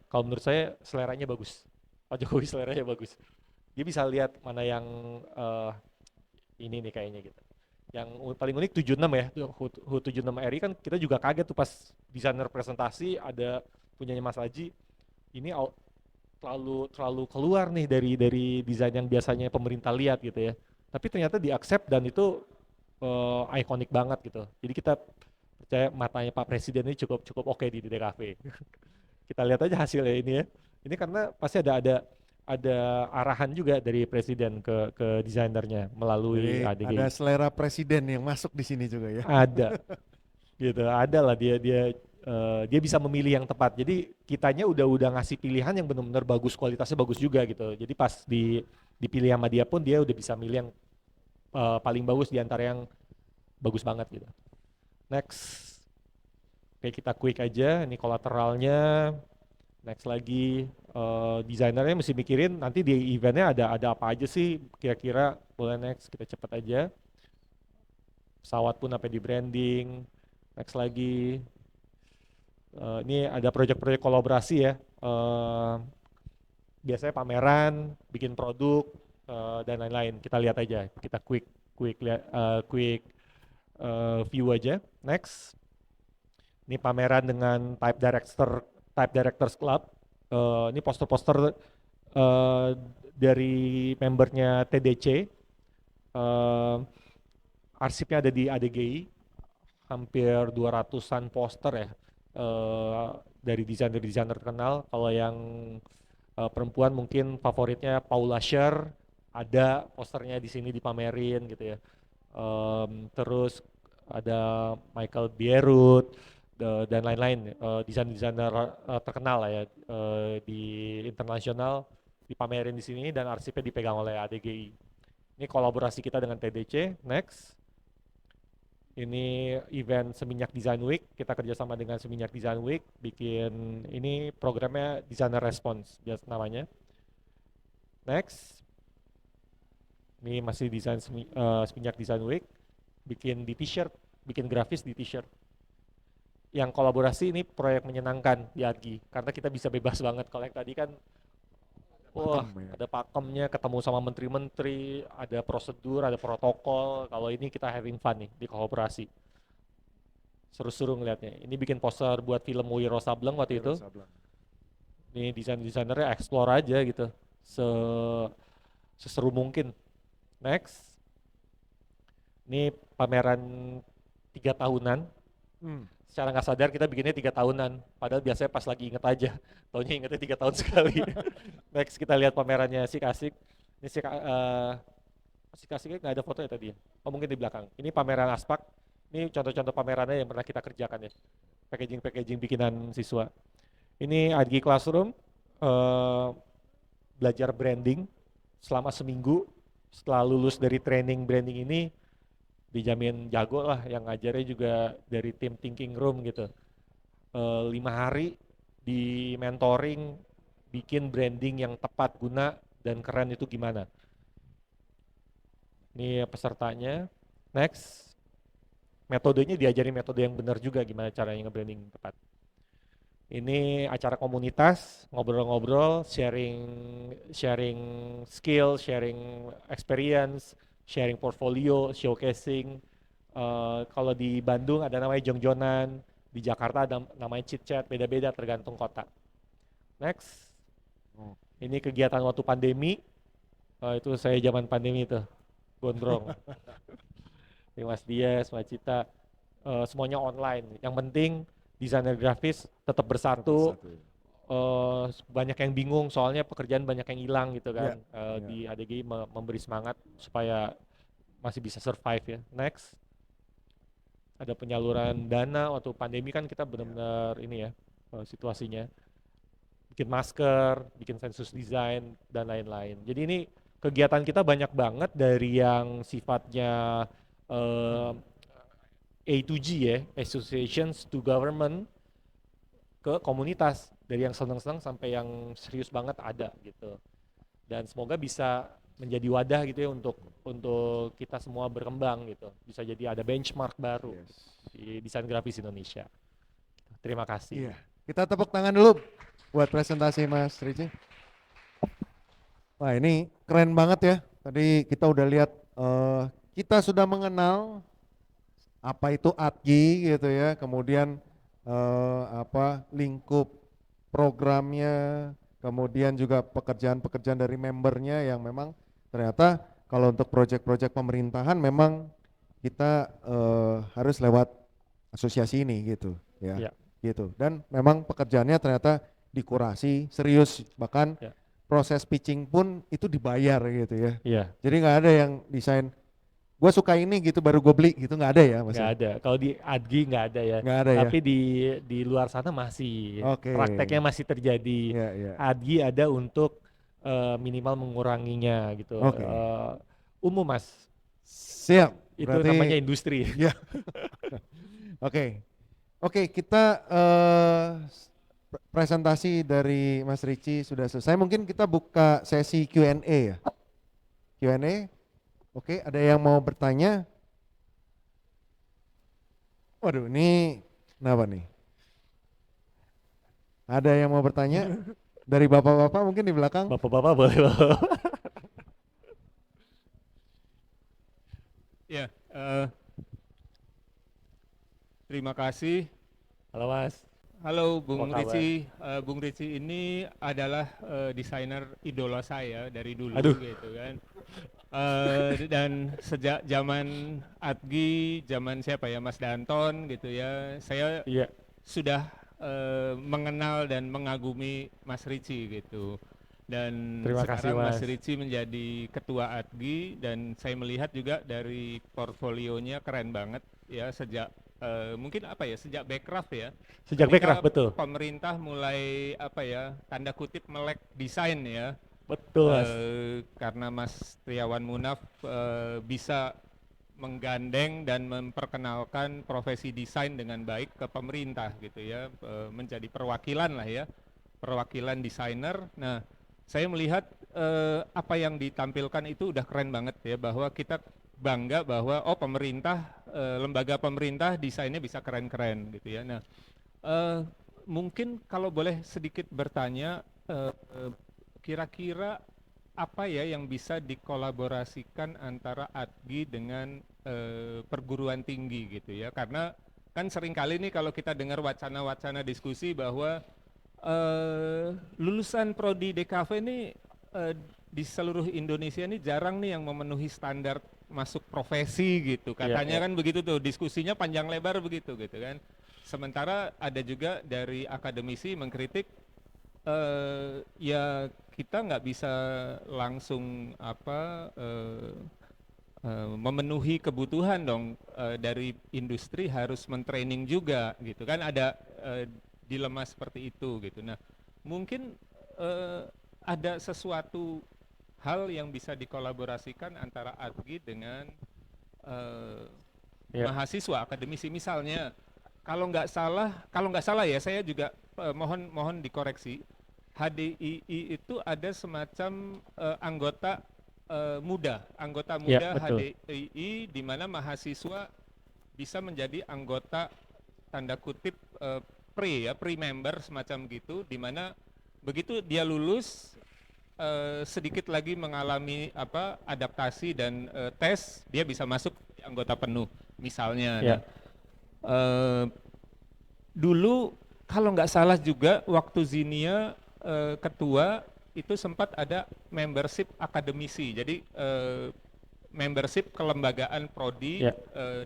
Kalau menurut saya seleranya bagus. Pak Jokowi seleranya bagus. Dia bisa lihat mana yang ini nih kayaknya gitu. Yang paling unik 76 ya, HUT 76 RI kan kita juga kaget tuh pas desainer presentasi ada punyanya Mas Aji. Ini terlalu keluar nih dari desain yang biasanya pemerintah lihat gitu ya. Tapi ternyata di-accept dan itu ikonik banget gitu. Jadi kita percaya matanya Pak Presiden ini cukup oke di DKV. Kita lihat aja hasilnya ini ya. Ini karena pasti ada arahan juga dari presiden ke desainernya melalui Jadi ada ADGI. selera presiden yang masuk di sini juga ya. Ada gitu, ada lah dia bisa memilih yang tepat. Jadi kitanya udah ngasih pilihan yang benar-benar bagus, kualitasnya bagus juga gitu. Jadi pas dipilih sama dia pun dia udah bisa milih yang paling bagus di antara yang bagus banget gitu. Next. Oke, kita quick aja, ini kolateralnya. Next lagi, desainernya mesti mikirin nanti di eventnya ada apa aja sih kira-kira. Boleh next, kita cepet aja. Pesawat pun sampai di branding. Next lagi, ini ada proyek-proyek kolaborasi ya. Biasanya pameran, bikin produk, dan lain-lain. Kita lihat aja, kita quick view aja. Next. Ini pameran dengan Type Directors Club. Ini poster-poster dari membernya TDC. Arsipnya ada di ADGI, hampir 200-an poster ya dari desainer-desainer terkenal. Kalau yang perempuan mungkin favoritnya Paula Scher, ada posternya di sini dipamerin gitu ya. Terus ada Michael Bierut dan lain-lain, desainer-desainer terkenal lah ya di internasional dipamerin di sini dan arsipnya dipegang oleh ADGI. Ini kolaborasi kita dengan TDC. Next, ini event Seminyak Design Week, kita kerjasama dengan Seminyak Design Week, bikin ini programnya Designer Response biasa namanya. Next, ini masih desain Seminyak Design Week, bikin di t-shirt, bikin grafis di t-shirt. Yang kolaborasi ini proyek menyenangkan di ADGI karena kita bisa bebas banget. Kalau yang tadi kan wah Ya. ada pakemnya, ketemu sama menteri-menteri, ada prosedur, ada protokol. Kalau ini kita having fun nih di kolaborasi. Seru-seru ngeliatnya. Ini bikin poster buat film Wiro Sableng waktu itu. Ini desainer-desainernya explore aja gitu. Seseru mungkin. Next. Ini pameran 3 tahunan. Secara nggak sadar kita bikinnya 3 tahunan, padahal biasanya pas lagi inget aja, taunya ingetnya 3 tahun sekali. Next kita lihat pamerannya Sik Asik. Ini Sik Asiknya nggak ada fotonya tadi ya, oh mungkin di belakang. Ini pameran Aspak, ini contoh-contoh pamerannya yang pernah kita kerjakan ya, packaging bikinan siswa. Ini ADGI Classroom, belajar branding selama seminggu. Setelah lulus dari training branding ini dijamin jago lah, yang ngajarnya juga dari tim thinking room gitu. 5 hari di mentoring bikin branding yang tepat guna dan keren itu gimana. Ini pesertanya. Next. Metodenya diajarin metode yang benar juga gimana caranya nge-branding tepat. Ini acara komunitas, ngobrol-ngobrol, sharing skill, sharing experience, sharing portfolio, showcasing. Kalau di Bandung ada namanya jongjonan, di Jakarta ada namanya chit chat, beda-beda tergantung kota. Next, Oh. ini kegiatan waktu pandemi. Itu saya zaman pandemi itu, gondrong. Ini Mas Dias, Mas Cita, semuanya online. Yang penting desainer grafis tetap bersatu. Banyak yang bingung soalnya pekerjaan banyak yang hilang gitu Ya, kan. ya. Di ADGI memberi semangat supaya masih bisa survive ya. Next, ada penyaluran dana waktu pandemi kan kita benar-benar ini ya situasinya. Bikin masker, bikin sensus design dan lain-lain. Jadi ini kegiatan kita banyak banget dari yang sifatnya A to G ya, associations to government, ke komunitas, dari yang senang-senang sampai yang serius banget ada gitu. Dan semoga bisa menjadi wadah gitu ya untuk kita semua berkembang gitu. Bisa jadi ada benchmark baru Yes. di desain grafis Indonesia. Terima kasih. Iya. Kita tepuk tangan dulu buat presentasi Mas Ricci. Wah ini keren banget ya. Tadi kita udah lihat kita sudah mengenal apa itu ATGI gitu ya. Kemudian apa lingkup programnya, kemudian juga pekerjaan-pekerjaan dari membernya yang memang ternyata kalau untuk proyek-proyek pemerintahan memang kita harus lewat asosiasi ini gitu ya, Ya, gitu. Dan memang pekerjaannya ternyata dikurasi serius, bahkan ya, proses pitching pun itu dibayar gitu ya. iya. Jadi nggak ada yang desain gue suka ini gitu baru gue beli gitu, nggak ada ya Mas Nggak ya? ada. Kalau di ADGI nggak ada ya. Nggak ada ya. Tapi di luar sana masih Oke. prakteknya masih terjadi. Ya, ya. ADGI ada untuk minimal menguranginya gitu. Oke. Umum Mas, Siap. itu Berarti namanya industri. ya. Oke. Oke, kita presentasi dari Mas Ricci sudah selesai. Mungkin kita buka sesi Q&A ya. Q&A. Oke, ada yang mau bertanya? Waduh, ini kenapa nih? Ada yang mau bertanya? Dari bapak-bapak mungkin di belakang? Bapak-bapak boleh Bapak. Ya, terima kasih. Halo Mas. Halo Bung Apa kabar? Ricci. Bung Ricci ini adalah desainer idola saya dari dulu Aduh. gitu kan. Dan sejak zaman ADGI, zaman siapa ya Mas Danton gitu ya, saya Iya. sudah mengenal dan mengagumi Mas Ricci gitu. Dan Terima kasih, sekarang Mas Mas. Ricci menjadi ketua ADGI dan saya melihat juga dari portfolionya keren banget ya sejak mungkin apa ya sejak Backcraft ya. Sejak Ketika Backcraft, betul. pemerintah mulai apa ya tanda kutip melek desain ya. Betul Mas. Karena Mas Triawan Munaf bisa menggandeng dan memperkenalkan profesi desain dengan baik ke pemerintah gitu ya, menjadi perwakilan lah ya, perwakilan desainer. Nah, saya melihat apa yang ditampilkan itu udah keren banget ya, bahwa kita bangga bahwa oh pemerintah, lembaga pemerintah desainnya bisa keren-keren gitu ya. Nah, mungkin kalau boleh sedikit bertanya, kira-kira apa ya yang bisa dikolaborasikan antara ADGI dengan perguruan tinggi gitu ya, karena kan seringkali nih kalau kita dengar wacana-wacana diskusi bahwa lulusan prodi DKV ini di seluruh Indonesia ini jarang nih yang memenuhi standar masuk profesi gitu, katanya kan begitu tuh, diskusinya panjang lebar begitu gitu kan. Sementara ada juga dari akademisi mengkritik ya kita nggak bisa langsung apa memenuhi kebutuhan dong, dari industri harus mentraining juga gitu kan, ada dilema seperti itu gitu. Nah mungkin ada sesuatu hal yang bisa dikolaborasikan antara ADGI dengan mahasiswa akademisi, misalnya kalau nggak salah ya, saya juga mohon dikoreksi, HDII itu ada semacam anggota anggota Ya, muda betul. HDI, di mana mahasiswa bisa menjadi anggota tanda kutip pre-member semacam gitu, di mana begitu dia lulus sedikit lagi mengalami adaptasi dan tes, dia bisa masuk di anggota penuh misalnya. Nah, Ya, eh, dulu kalau nggak salah juga waktu Zinia ketua itu sempat ada membership akademisi. Jadi membership kelembagaan prodi ya.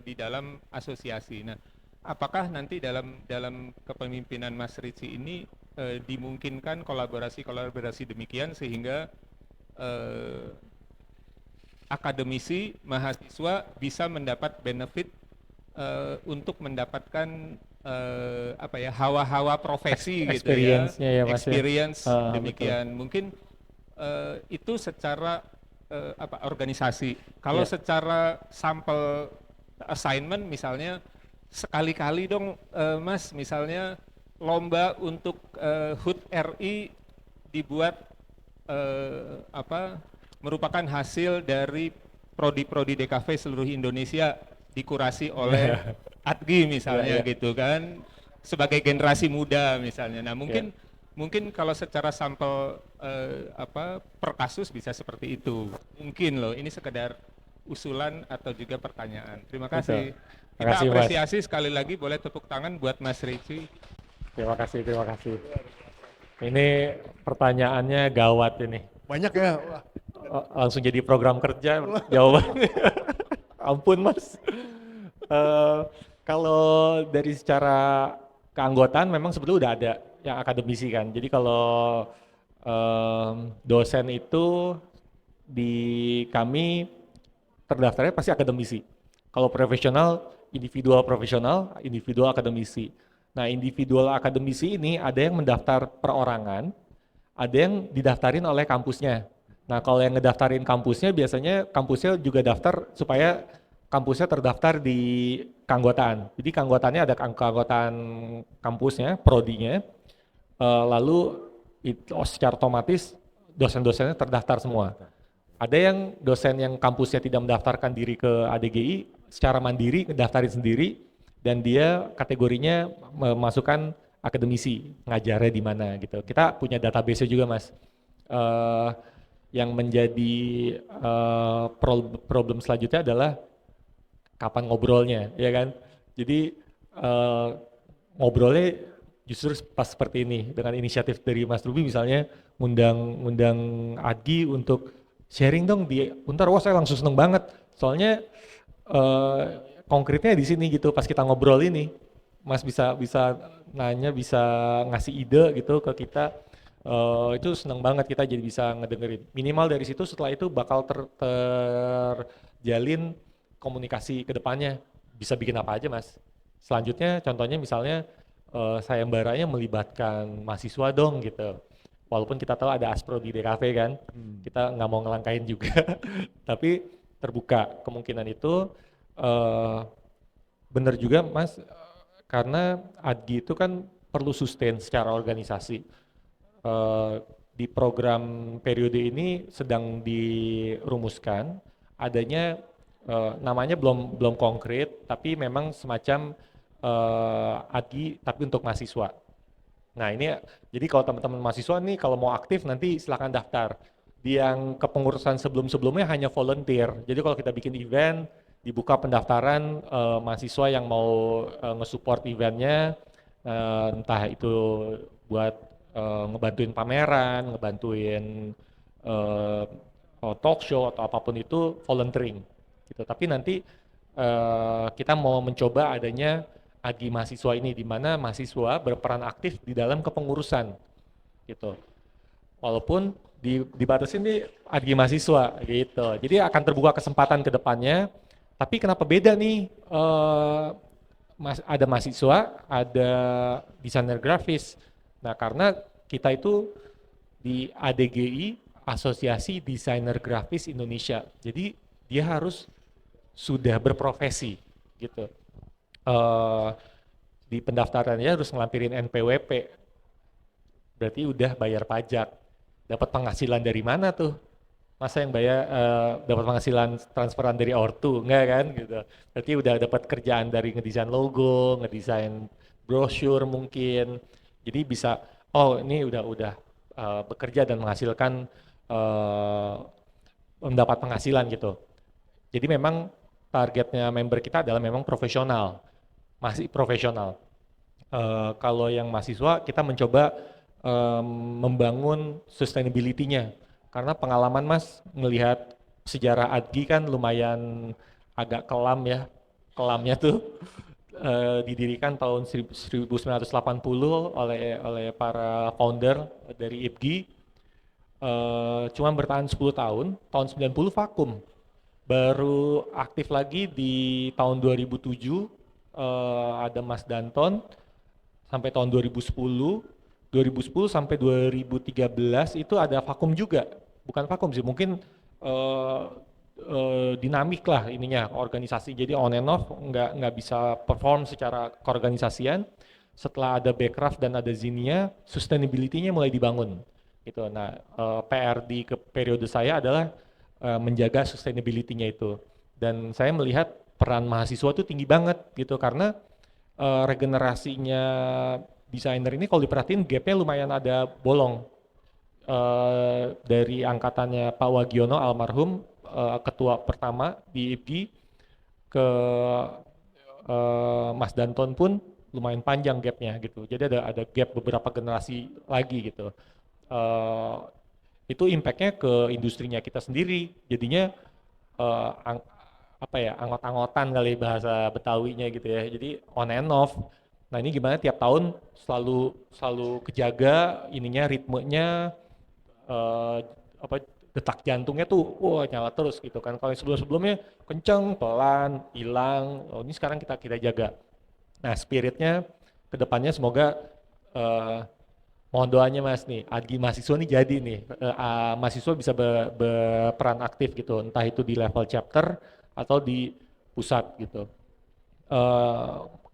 di dalam asosiasi. Nah, apakah nanti dalam kepemimpinan Mas Ricci ini dimungkinkan kolaborasi-kolaborasi demikian sehingga eh, akademisi mahasiswa bisa mendapat benefit untuk mendapatkan hawa-hawa profesi gitu ya, Experience-nya ya Mas ya. experience Betul. demikian. Mungkin itu secara organisasi. Kalau Ya, secara sampel assignment misalnya sekali-kali dong Mas, misalnya lomba untuk HUT RI dibuat merupakan hasil dari prodi-prodi DKV seluruh Indonesia dikurasi oleh ADGI ya, misalnya ya, gitu kan, sebagai generasi muda misalnya. Nah, ya. mungkin kalau secara sampel per kasus bisa seperti itu. Mungkin loh, ini sekedar usulan atau juga pertanyaan. Terima Betul. kasih. Terima Kita kasih Mas. apresiasi sekali lagi, boleh tepuk tangan buat Mas Ricci. Terima kasih, terima kasih. Ini pertanyaannya gawat ini. Banyak ya. Wah, Langsung jadi program kerja jawabannya. Ampun Mas. Eh, Kalau dari secara keanggotaan memang sebetulnya udah ada yang akademisi kan. Jadi kalau dosen itu di kami terdaftarnya pasti akademisi. Kalau profesional, individual akademisi. Nah, individual akademisi ini ada yang mendaftar perorangan, ada yang didaftarin oleh kampusnya. Nah, kalau yang ngedaftarin kampusnya biasanya kampusnya juga daftar supaya kampusnya terdaftar di keanggotaan. Jadi keanggotaannya ada keanggotaan kampusnya, prodinya, lalu secara otomatis dosen-dosennya terdaftar semua. Ada yang dosen yang kampusnya tidak mendaftarkan diri ke ADGI, secara mandiri ngedaftarin sendiri, dan dia kategorinya memasukkan akademisi, ngajarnya di mana gitu. Kita punya database juga Mas. Eh, yang menjadi problem selanjutnya adalah kapan ngobrolnya, ya kan? Jadi ngobrolnya justru pas seperti ini dengan inisiatif dari Mas Ruby misalnya ngundang Agi untuk sharing dong di Untar. Wah, saya langsung seneng banget. Soalnya eh, konkretnya di sini gitu pas kita ngobrol ini Mas bisa bisa nanya, bisa ngasih ide gitu ke kita. Itu seneng banget kita jadi bisa ngedengerin. Minimal dari situ setelah itu bakal terjalin komunikasi ke depannya. Bisa bikin apa aja Mas. Selanjutnya contohnya misalnya sayembaranya melibatkan mahasiswa dong gitu. Walaupun kita tahu ada Aspro di DKV kan, kita nggak mau ngelangkain juga, tapi terbuka kemungkinan itu. eh Bener juga Mas, karena ADGI itu kan perlu sustain secara organisasi. Eh, di program periode ini sedang dirumuskan adanya namanya belum belum konkret, tapi memang semacam ADGI tapi untuk mahasiswa. Nah ini jadi kalau teman-teman mahasiswa nih kalau mau aktif nanti silakan daftar. Di yang kepengurusan sebelum-sebelumnya hanya volunteer. Jadi kalau kita bikin event, dibuka pendaftaran mahasiswa yang mau nge-support eventnya, entah itu buat ngebantuin pameran, ngebantuin eh, talk show atau apapun itu volunteering. Gitu. Tapi nanti kita mau mencoba adanya agi mahasiswa ini di mana mahasiswa berperan aktif di dalam kepengurusan gitu. Walaupun dibatasi di agi mahasiswa gitu. Jadi akan terbuka kesempatan ke depannya. Tapi kenapa beda nih? Ada mahasiswa, ada desainer grafis. Nah, karena kita itu di ADGI, Asosiasi Desainer Grafis Indonesia. Jadi dia harus sudah berprofesi gitu. eh, di pendaftarannya harus ngelampirin NPWP, berarti udah bayar pajak. Dapat penghasilan dari mana tuh, masa yang bayar dapat penghasilan transferan dari ortu, enggak kan gitu. Berarti udah dapat kerjaan dari ngedesain logo, ngedesain brosur mungkin. Jadi bisa, oh ini udah bekerja dan menghasilkan eh, mendapat penghasilan gitu. Jadi memang targetnya member kita adalah memang profesional, masih profesional. Kalau yang mahasiswa kita mencoba membangun sustainability-nya. Karena pengalaman Mas melihat sejarah ADGI kan lumayan agak kelam ya. Kelamnya tuh didirikan tahun 1980 oleh para founder dari IPGI. Cuma bertahan 10 tahun, tahun 90 vakum. Baru aktif lagi di tahun 2007, ada Mas Danton sampai tahun 2010. 2010 sampai 2013 itu ada vakum juga. Bukan vakum sih, mungkin dinamik lah ininya organisasi. Jadi on and off nggak bisa perform secara keorganisasian. Setelah ada Backcraft dan ada Zinia, sustainability-nya mulai dibangun. Gitu. Nah, PR di periode saya adalah menjaga sustainability-nya itu. Dan saya melihat peran mahasiswa itu tinggi banget gitu karena regenerasinya desainer ini kalau diperhatiin gapnya lumayan ada bolong. Dari angkatannya Pak Wagiono almarhum ketua pertama di IPGI ke Mas Danton pun lumayan panjang gapnya gitu. Jadi ada gap beberapa generasi lagi gitu. Itu impactnya ke industrinya kita sendiri. Jadinya apa ya, anggot-anggotan kali bahasa Betawinya gitu ya. Jadi on and off. Nah ini gimana tiap tahun selalu kejaga ininya, ritmenya, apa, detak jantungnya tuh wah nyala terus gitu kan. Kalau sebelum-sebelumnya kenceng, pelan, hilang. Oh, ini sekarang kita jaga. Nah spiritnya kedepannya semoga mohon doanya Mas nih, ADGI mahasiswa nih jadi nih, mahasiswa bisa berperan aktif gitu, entah itu di level chapter atau di pusat gitu.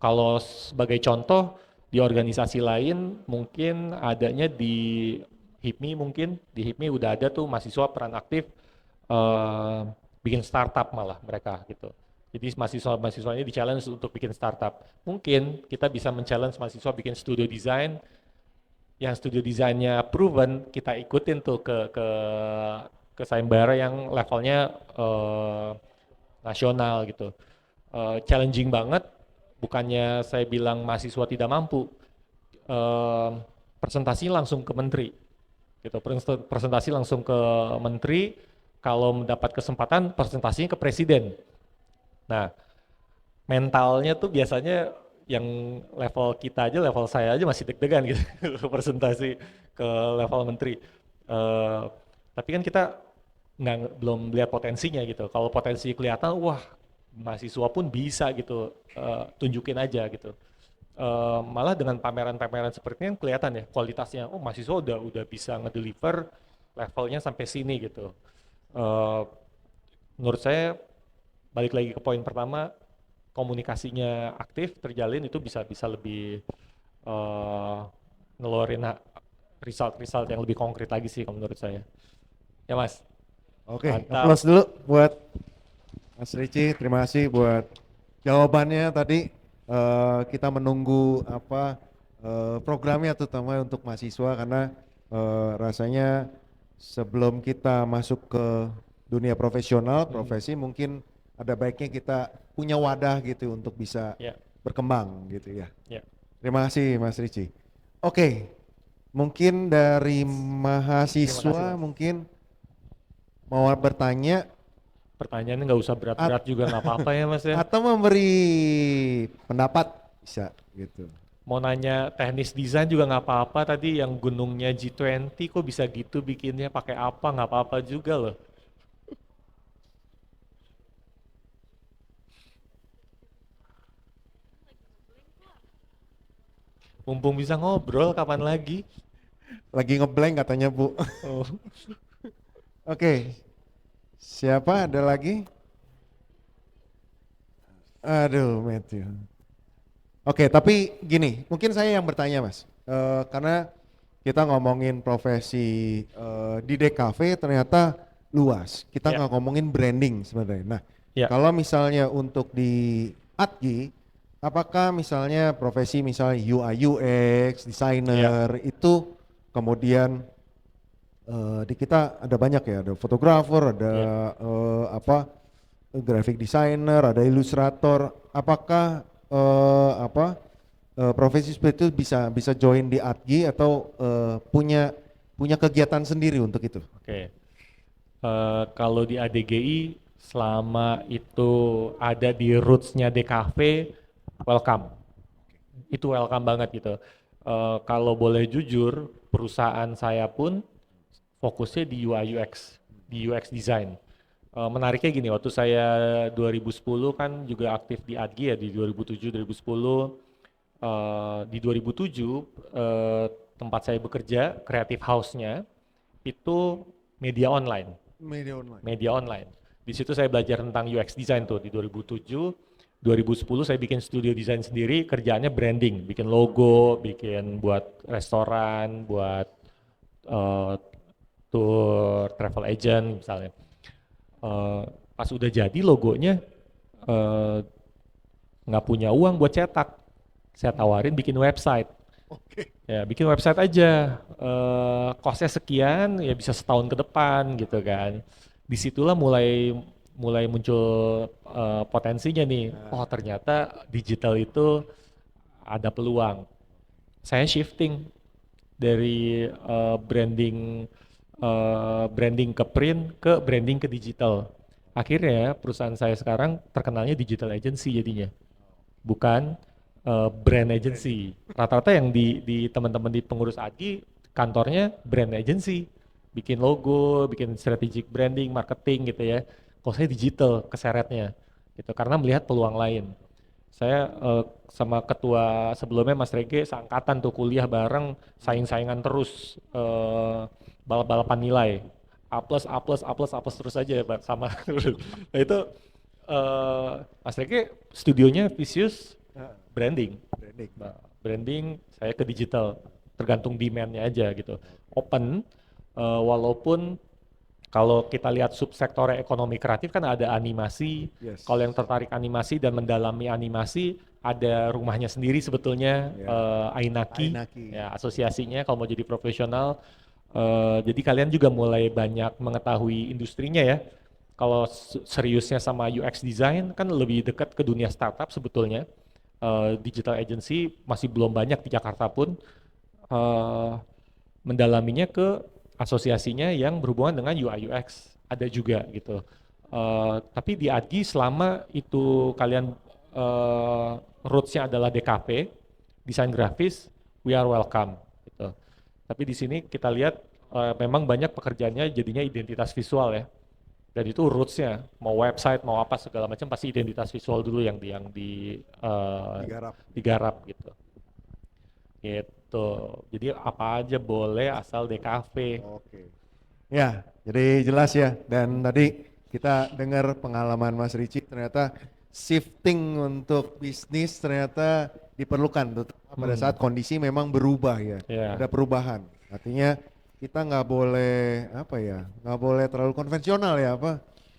Kalau sebagai contoh di organisasi lain mungkin adanya di HIPMI, mungkin di HIPMI udah ada tuh mahasiswa peran aktif bikin startup malah mereka gitu. Jadi mahasiswanya di challenge untuk bikin startup. Mungkin kita bisa men-challenge mahasiswa bikin studio design, yang studio desainnya proven kita ikutin tuh ke sayembara yang levelnya nasional gitu. Challenging banget, bukannya saya bilang mahasiswa tidak mampu, presentasi langsung ke menteri gitu, presentasi langsung ke menteri, kalau mendapat kesempatan presentasinya ke presiden. Nah mentalnya tuh biasanya yang level kita aja, level saya aja masih deg-degan gitu presentasi ke level menteri. Tapi kan kita belum lihat potensinya gitu. Kalau potensi kelihatan, wah mahasiswa pun bisa gitu, tunjukin aja gitu. Malah dengan pameran-pameran seperti ini kelihatan ya kualitasnya. Oh mahasiswa udah bisa ngedeliver levelnya sampai sini gitu. Menurut saya balik lagi ke poin pertama, komunikasinya aktif terjalin itu bisa lebih ngeluarin result yang lebih konkret lagi sih kalau menurut saya. Ya Mas. Oke, Mantap. applause dulu buat Mas Ricci, terima kasih buat jawabannya tadi. Kita menunggu apa programnya terutama untuk mahasiswa karena rasanya sebelum kita masuk ke dunia profesional, profesi mungkin ada baiknya kita punya wadah gitu untuk bisa berkembang gitu ya. Terima kasih Mas Ricci. Oke, mungkin dari mahasiswa mungkin mau bertanya. Pertanyaannya nggak usah berat-berat juga nggak apa-apa ya Mas ya. Atau memberi pendapat bisa gitu. Mau nanya teknis desain juga nggak apa-apa, tadi yang gunungnya G20 kok bisa gitu bikinnya, pakai apa, nggak apa-apa juga loh. Mumpung bisa ngobrol, kapan lagi? Lagi ngeblank katanya Bu. Oh. Oke. Siapa ada lagi? Aduh Matthew. Oke, tapi gini, mungkin saya yang bertanya Mas. Karena kita ngomongin profesi di DKV ternyata luas. Kita Ya. nggak ngomongin branding sebenarnya. Nah, Ya. kalau misalnya untuk di ADGI, apakah misalnya profesi misalnya UI UX, designer itu kemudian di kita ada banyak ya, ada fotografer, ada Ya. graphic designer, ada ilustrator. Apakah profesi seperti itu bisa bisa join di ADGI atau punya punya kegiatan sendiri untuk itu? Oke. Kalau di ADGI selama itu ada di roots-nya DKV, welcome. Itu welcome banget gitu. Kalau boleh jujur, perusahaan saya pun fokusnya di UI UX, di UX design. Menariknya gini, waktu saya 2010 kan juga aktif di ADGI ya, di 2007 2010. Di 2007 tempat saya bekerja, creative house-nya itu media online. Media online. Media online. Di situ saya belajar tentang UX design tuh di 2007. 2010 saya bikin studio desain sendiri, kerjaannya branding, bikin logo, bikin buat restoran, buat eh, tour travel agent misalnya. Pas udah jadi logonya eh, nggak punya uang buat cetak, saya tawarin bikin website. Oke. Ya, bikin website aja. Costnya sekian, ya bisa setahun ke depan gitu kan. Disitulah mulai mulai muncul potensinya nih. Oh ternyata digital itu ada peluang. Saya shifting dari branding ke print ke branding ke digital. Akhirnya perusahaan saya sekarang terkenalnya digital agency jadinya, bukan brand agency. Rata-rata yang di teman-teman di pengurus ADGI kantornya brand agency, bikin logo, bikin strategic branding, marketing gitu ya. Kalau saya digital keseretnya, gitu karena melihat peluang lain. Saya sama ketua sebelumnya Mas Rege seangkatan tuh kuliah bareng, saing-saingan terus, balap-balapan nilai. A plus, A plus, A plus, A plus terus aja ya Pak, sama. Nah itu Mas Rege studionya Visius branding. Branding. Nah, branding saya ke digital, tergantung demand-nya aja gitu. Open, walaupun kalau kita lihat subsektor ekonomi kreatif kan ada animasi. Yes. Kalau yang tertarik animasi dan mendalami animasi, ada rumahnya sendiri sebetulnya, Ainaki, Ainaki. ya asosiasinya kalau mau jadi profesional. Jadi kalian juga mulai banyak mengetahui industrinya ya. Kalau seriusnya sama UX design kan lebih dekat ke dunia startup sebetulnya. Digital agency masih belum banyak di Jakarta pun. Mendalaminya ke asosiasinya yang berhubungan dengan UI UX ada juga gitu. Tapi di ADGI selama itu kalian roots-nya adalah DKV, desain grafis, we are welcome gitu. Tapi di sini kita lihat memang banyak pekerjaannya jadinya identitas visual ya. Dan itu roots-nya, mau website, mau apa segala macam pasti identitas visual dulu yang Digarap. digarap gitu. Gitu. Jadi apa aja boleh asal DKV. Oke. Ya, jadi jelas ya. Dan tadi kita dengar pengalaman Mas Ricci, ternyata shifting untuk bisnis ternyata diperlukan pada saat kondisi memang berubah ya. Ya. Ada perubahan. Artinya kita nggak boleh nggak boleh terlalu konvensional ya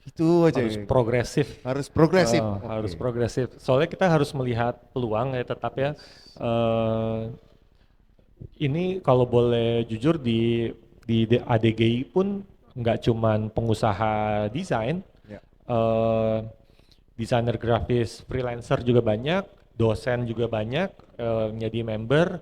itu aja. Harus progresif. Harus progresif. Harus Oke. progresif. Soalnya kita harus melihat peluang ya tetap ya. Ini kalau boleh jujur di ADGI pun nggak cuman pengusaha desain, Ya. desainer grafis freelancer juga banyak, dosen juga banyak, jadi member.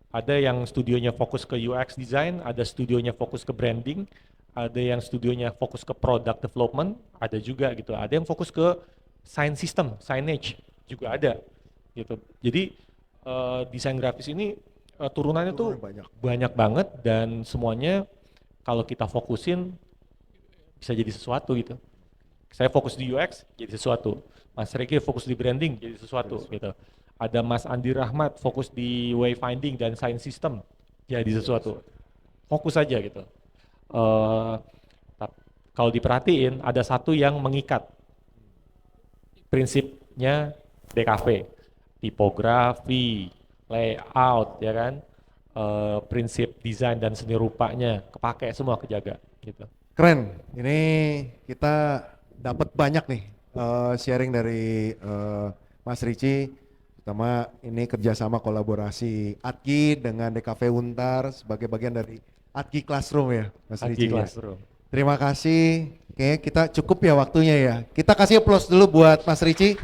Ada yang studionya fokus ke UX design, ada studionya fokus ke branding, ada yang studionya fokus ke product development, ada juga gitu. Ada yang fokus ke sign system, signage juga ada gitu. Jadi desain grafis ini turunannya tuh banyak banget dan semuanya kalau kita fokusin bisa jadi sesuatu gitu. Saya fokus di UX jadi sesuatu, Mas Rege fokus di branding jadi sesuatu gitu. Ada Mas Andi Rahmat fokus di wayfinding dan sign system jadi sesuatu. Fokus aja gitu. Kalau diperhatiin ada satu yang mengikat, prinsipnya DKV, tipografi, layout ya kan, prinsip desain dan seni rupanya kepake semua kejaga gitu. Keren. Ini kita dapat banyak nih sharing dari Mas Ricci. Pertama ini kerjasama kolaborasi ADKI dengan DKV Untar sebagai bagian dari ADKI Classroom ya Mas ADKI Ricci. Ya. Classroom. Terima kasih. Kayaknya kita cukup ya waktunya ya. Kita kasih applause dulu buat Mas Ricci.